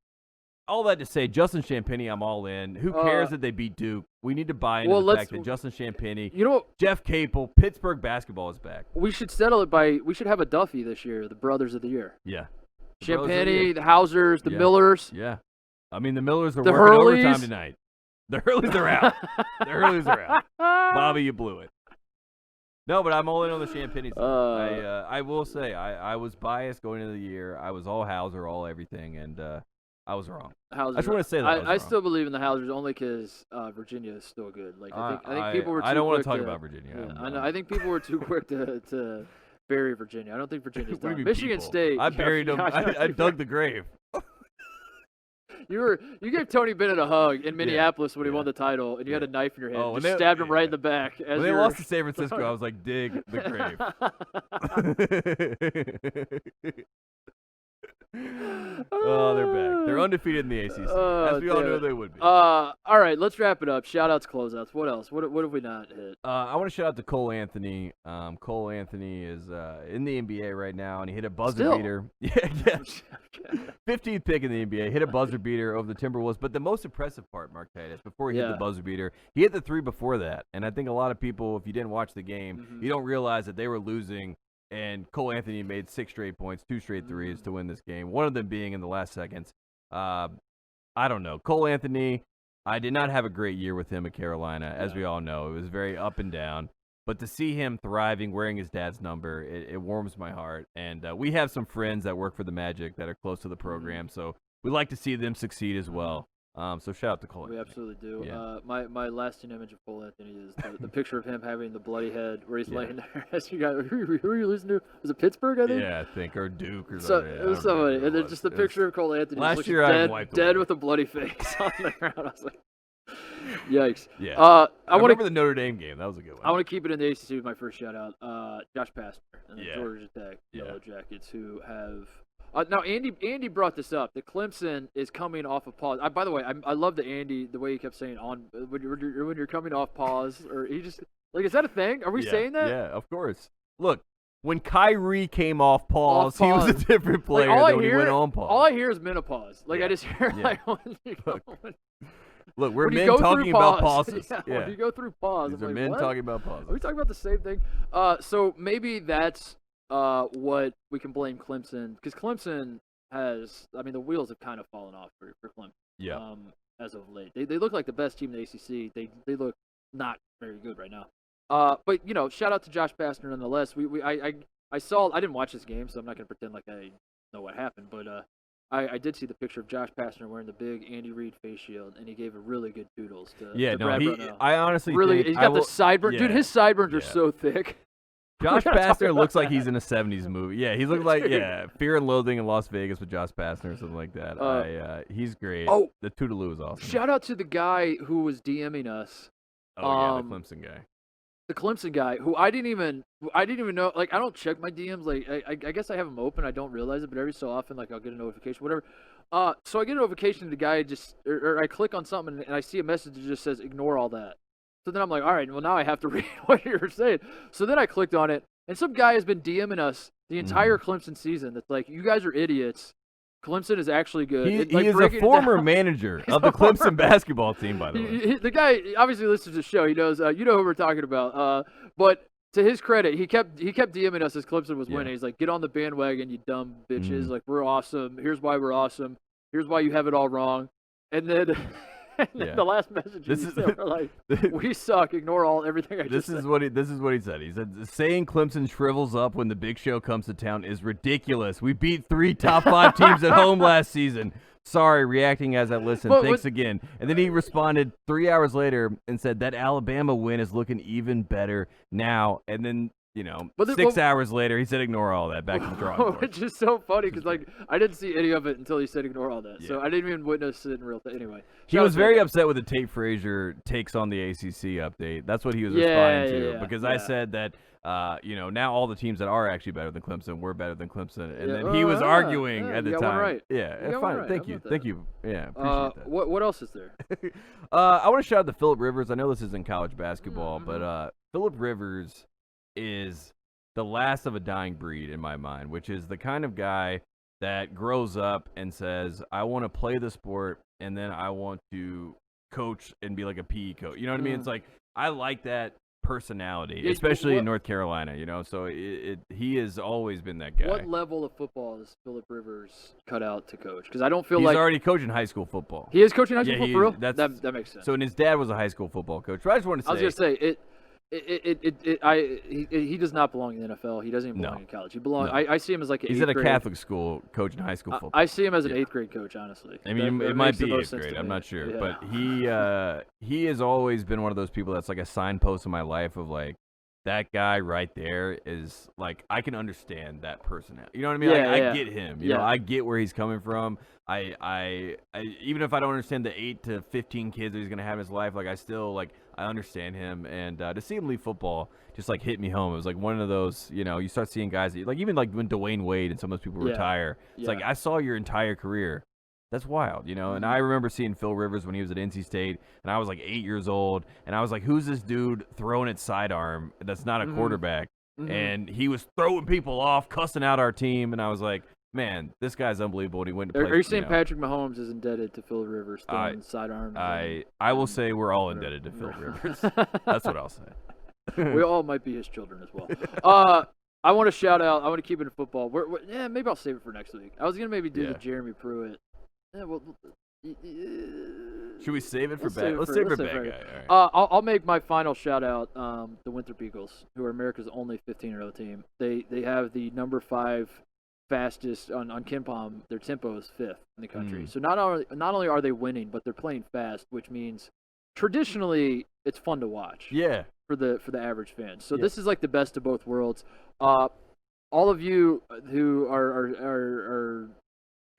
[SPEAKER 2] all that to say, Justin Champagnie, I'm all in. Who cares that they beat Duke? We need to buy into the fact that Justin Champagnie, Jeff Capel, Pittsburgh basketball is back.
[SPEAKER 1] We should settle it by, we should have a Duffy this year, the Brothers of the Year.
[SPEAKER 2] Yeah.
[SPEAKER 1] Champagnie, the Hausers, the Millers.
[SPEAKER 2] Yeah. I mean, the Millers are
[SPEAKER 1] the
[SPEAKER 2] working
[SPEAKER 1] Hurleys.
[SPEAKER 2] overtime tonight. The Hurleys are out. The Hurleys are out. Bobby, you blew it. No, but I'm all in on the Champagnie. I will say, I was biased going into the year. I was all Hauser, all everything, and I was wrong.
[SPEAKER 1] Hausers.
[SPEAKER 2] I just want to say that
[SPEAKER 1] I still believe in the Hausers only because Virginia is still good. Like I think people were.
[SPEAKER 2] I don't want to talk about Virginia.
[SPEAKER 1] Yeah, I know. I think people were too quick to bury Virginia. I don't think Virginia's done.
[SPEAKER 2] Michigan
[SPEAKER 1] State.
[SPEAKER 2] I buried them. I dug the grave.
[SPEAKER 1] You gave Tony Bennett a hug in Minneapolis when he won the title, and you had a knife in your hand. Just stabbed him right in the back.
[SPEAKER 2] When they lost to San Francisco, I was like, dig the grave. Oh, they're back. They're undefeated in the ACC, as we all knew they would be.
[SPEAKER 1] All right, let's wrap it up. Shout-outs, closeouts. What else? What have we not hit?
[SPEAKER 2] I want to shout out to Cole Anthony. Cole Anthony is in the NBA right now, and he hit a buzzer beater. Yeah. 15th pick in the NBA. Hit a buzzer beater over the Timberwolves. But the most impressive part, Mark Titus, before he hit the buzzer beater, he hit the three before that. And I think a lot of people, if you didn't watch the game, you don't realize that they were losing. And Cole Anthony made 6 straight points, 2 straight threes to win this game, one of them being in the last seconds. I don't know. Cole Anthony, I did not have a great year with him at Carolina, as we all know. It was very up and down. But to see him thriving, wearing his dad's number, it warms my heart. And we have some friends that work for the Magic that are close to the program, so we like to see them succeed as well. So shout out to Cole Anthony.
[SPEAKER 1] We absolutely do.
[SPEAKER 2] Yeah.
[SPEAKER 1] My lasting image of Cole Anthony is the picture of him having the bloody head where he's laying there. As you got, who are you listening to? Was it Pittsburgh, I think?
[SPEAKER 2] Yeah, I think, or Duke or
[SPEAKER 1] something.
[SPEAKER 2] It
[SPEAKER 1] was somebody. And then just the picture of Cole Anthony.
[SPEAKER 2] Last year,
[SPEAKER 1] dead with a bloody face on the ground. I was like, yikes.
[SPEAKER 2] Yeah.
[SPEAKER 1] I
[SPEAKER 2] remember the Notre Dame game. That was a good one.
[SPEAKER 1] I want to keep it in the ACC with my first shout out. Josh Pastner and the Georgia Tech Yellow Jackets, who have. Now, Andy brought this up. That Clemson is coming off of pause. By the way, I love the way he kept saying when you're coming off pause, or he just is that a thing? Are we saying that?
[SPEAKER 2] Yeah, of course. Look, when Kyrie came off pause, he was a different player than when he went on pause.
[SPEAKER 1] All I hear is menopause. I just hear
[SPEAKER 2] Look, we're men talking about pauses.
[SPEAKER 1] Yeah. When you go through pause,
[SPEAKER 2] these are men talking about pauses.
[SPEAKER 1] Are we talking about the same thing? So maybe that's what we can blame Clemson, because Clemson has, the wheels have kind of fallen off for Clemson.
[SPEAKER 2] Yeah.
[SPEAKER 1] As of late, they look like the best team in the ACC. They look not very good right now. But shout out to Josh Pastner nonetheless. I didn't watch this game, so I'm not gonna pretend like I know what happened. But I did see the picture of Josh Pastner wearing the big Andy Reid face shield, and he gave a really good toodles to Brad Brownell.
[SPEAKER 2] I honestly
[SPEAKER 1] really,
[SPEAKER 2] think
[SPEAKER 1] he's got the sideburn. Dude, his sideburns are so thick.
[SPEAKER 2] Josh Pastner looks like he's in a 70s movie. Yeah, he looks like Fear and Loathing in Las Vegas with Josh Pastner or something like that. He's great. Oh, the Toodaloo is awesome.
[SPEAKER 1] Shout out to the guy who was DMing us.
[SPEAKER 2] Oh, the Clemson guy.
[SPEAKER 1] The Clemson guy, who I didn't even know. Like, I don't check my DMs. Like, I guess I have them open. I don't realize it, but every so often, like, I'll get a notification, whatever. So I get a notification. The guy or I click on something and I see a message that just says ignore all that. So then I'm like, all right, well now I have to read what you're saying. So then I clicked on it, and some guy has been DMing us the entire Clemson season. That's like, you guys are idiots. Clemson is actually good.
[SPEAKER 2] He is a former manager of the Clemson basketball team, by the way.
[SPEAKER 1] The guy obviously listens to the show. He knows, you know who we're talking about. But to his credit, he kept DMing us as Clemson was winning. He's like, get on the bandwagon, you dumb bitches. Like, we're awesome. Here's why we're awesome. Here's why you have it all wrong. And then the last message we're like, we suck. Ignore everything I just said.
[SPEAKER 2] This is what he said. He said, saying Clemson shrivels up when the big show comes to town is ridiculous. We beat 3 top 5 teams at home last season. Sorry, reacting as I listen. Thanks again. And then he responded 3 hours later and said that Alabama win is looking even better now. And then, 6 hours later, he said ignore all that. Back to the drawing board.
[SPEAKER 1] Which is so funny because, like, I didn't see any of it until he said ignore all that. Yeah. So I didn't even witness it in real time. Anyway.
[SPEAKER 2] He was very upset with the Tate Frazier takes on the ACC update. That's what he was responding to. Because I said that, now all the teams that are actually better than Clemson were better than Clemson. And then he was arguing at the time.
[SPEAKER 1] Right.
[SPEAKER 2] Yeah, fine. Right. Thank you. Yeah, appreciate that.
[SPEAKER 1] What else is there?
[SPEAKER 2] I want to shout out to Phillip Rivers. I know this isn't college basketball, but Phillip Rivers is the last of a dying breed in my mind, which is the kind of guy that grows up and says, I want to play the sport and then I want to coach and be like a PE coach. You know what I mean? It's like, I like that personality, especially in North Carolina, so he has always been that guy.
[SPEAKER 1] What level of football is Phillip Rivers cut out to coach? Because I don't feel
[SPEAKER 2] he's
[SPEAKER 1] like...
[SPEAKER 2] He's already coaching high school football.
[SPEAKER 1] He is coaching high school football, for real? That makes sense.
[SPEAKER 2] So, and his dad was a high school football coach. But I just want to say...
[SPEAKER 1] I was going to say, he does not belong in the NFL. He doesn't even belong in college. He belongs. I see him as like
[SPEAKER 2] he's at a Catholic school coaching high school football.
[SPEAKER 1] I see him as an 8th grade coach, honestly.
[SPEAKER 2] I mean, it might be 8th grade. I'm not sure, but he has always been one of those people that's like a signpost in my life of like, that guy right there is like, I can understand that personality. You know what I mean? I get him. You know, I get where he's coming from. I even if I don't understand the 8 to 15 kids that he's gonna have in his life, like I still like I understand him. And to see him leave football just like hit me home. It was like one of those, you start seeing guys like even like when Dwayne Wade and some of those people retire. It's like I saw your entire career. That's wild, And I remember seeing Phil Rivers when he was at NC State, and I was like 8 years old, and I was like, who's this dude throwing at sidearm that's not a quarterback? And he was throwing people off, cussing out our team, and I was like, man, this guy's unbelievable. And he went to play.
[SPEAKER 1] Are you saying Patrick Mahomes is indebted to Phil Rivers throwing sidearms?
[SPEAKER 2] I will say we're all indebted to Phil Rivers. That's what I'll say.
[SPEAKER 1] We all might be his children as well. I want to shout out. I want to keep it in football. Maybe I'll save it for next week. I was going to maybe do the Jeremy Pruitt. Yeah,
[SPEAKER 2] should we save it for bad? Let's save it for bad guy.
[SPEAKER 1] All right. I'll make my final shout out. The Winthrop Eagles, who are America's only 15-0 team. They have the number 5 fastest on KenPom. Their tempo is 5th in the country. So not only are they winning, but they're playing fast, which means traditionally it's fun to watch.
[SPEAKER 2] Yeah.
[SPEAKER 1] For the average fan. So this is like the best of both worlds. All of you who are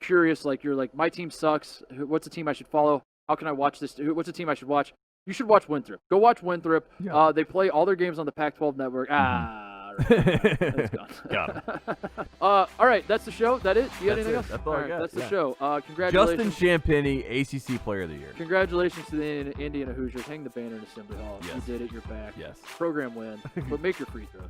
[SPEAKER 1] curious, like you're like, my team sucks. What's a team I should follow? How can I watch this? What's a team I should watch? You should watch Winthrop. Go watch Winthrop. Yeah. They play all their games on the Pac-12 network. It's gone.
[SPEAKER 2] Got it.
[SPEAKER 1] All right, that's the show. That it? You got anything else?
[SPEAKER 2] That's all I got.
[SPEAKER 1] That's the show. Congratulations.
[SPEAKER 2] Justin Champagny, ACC Player of the Year.
[SPEAKER 1] Congratulations to the Indiana Hoosiers. Hang the banner in Assembly Hall.
[SPEAKER 2] Yes.
[SPEAKER 1] You did it. You're back.
[SPEAKER 2] Yes.
[SPEAKER 1] Program win. But make your free throws.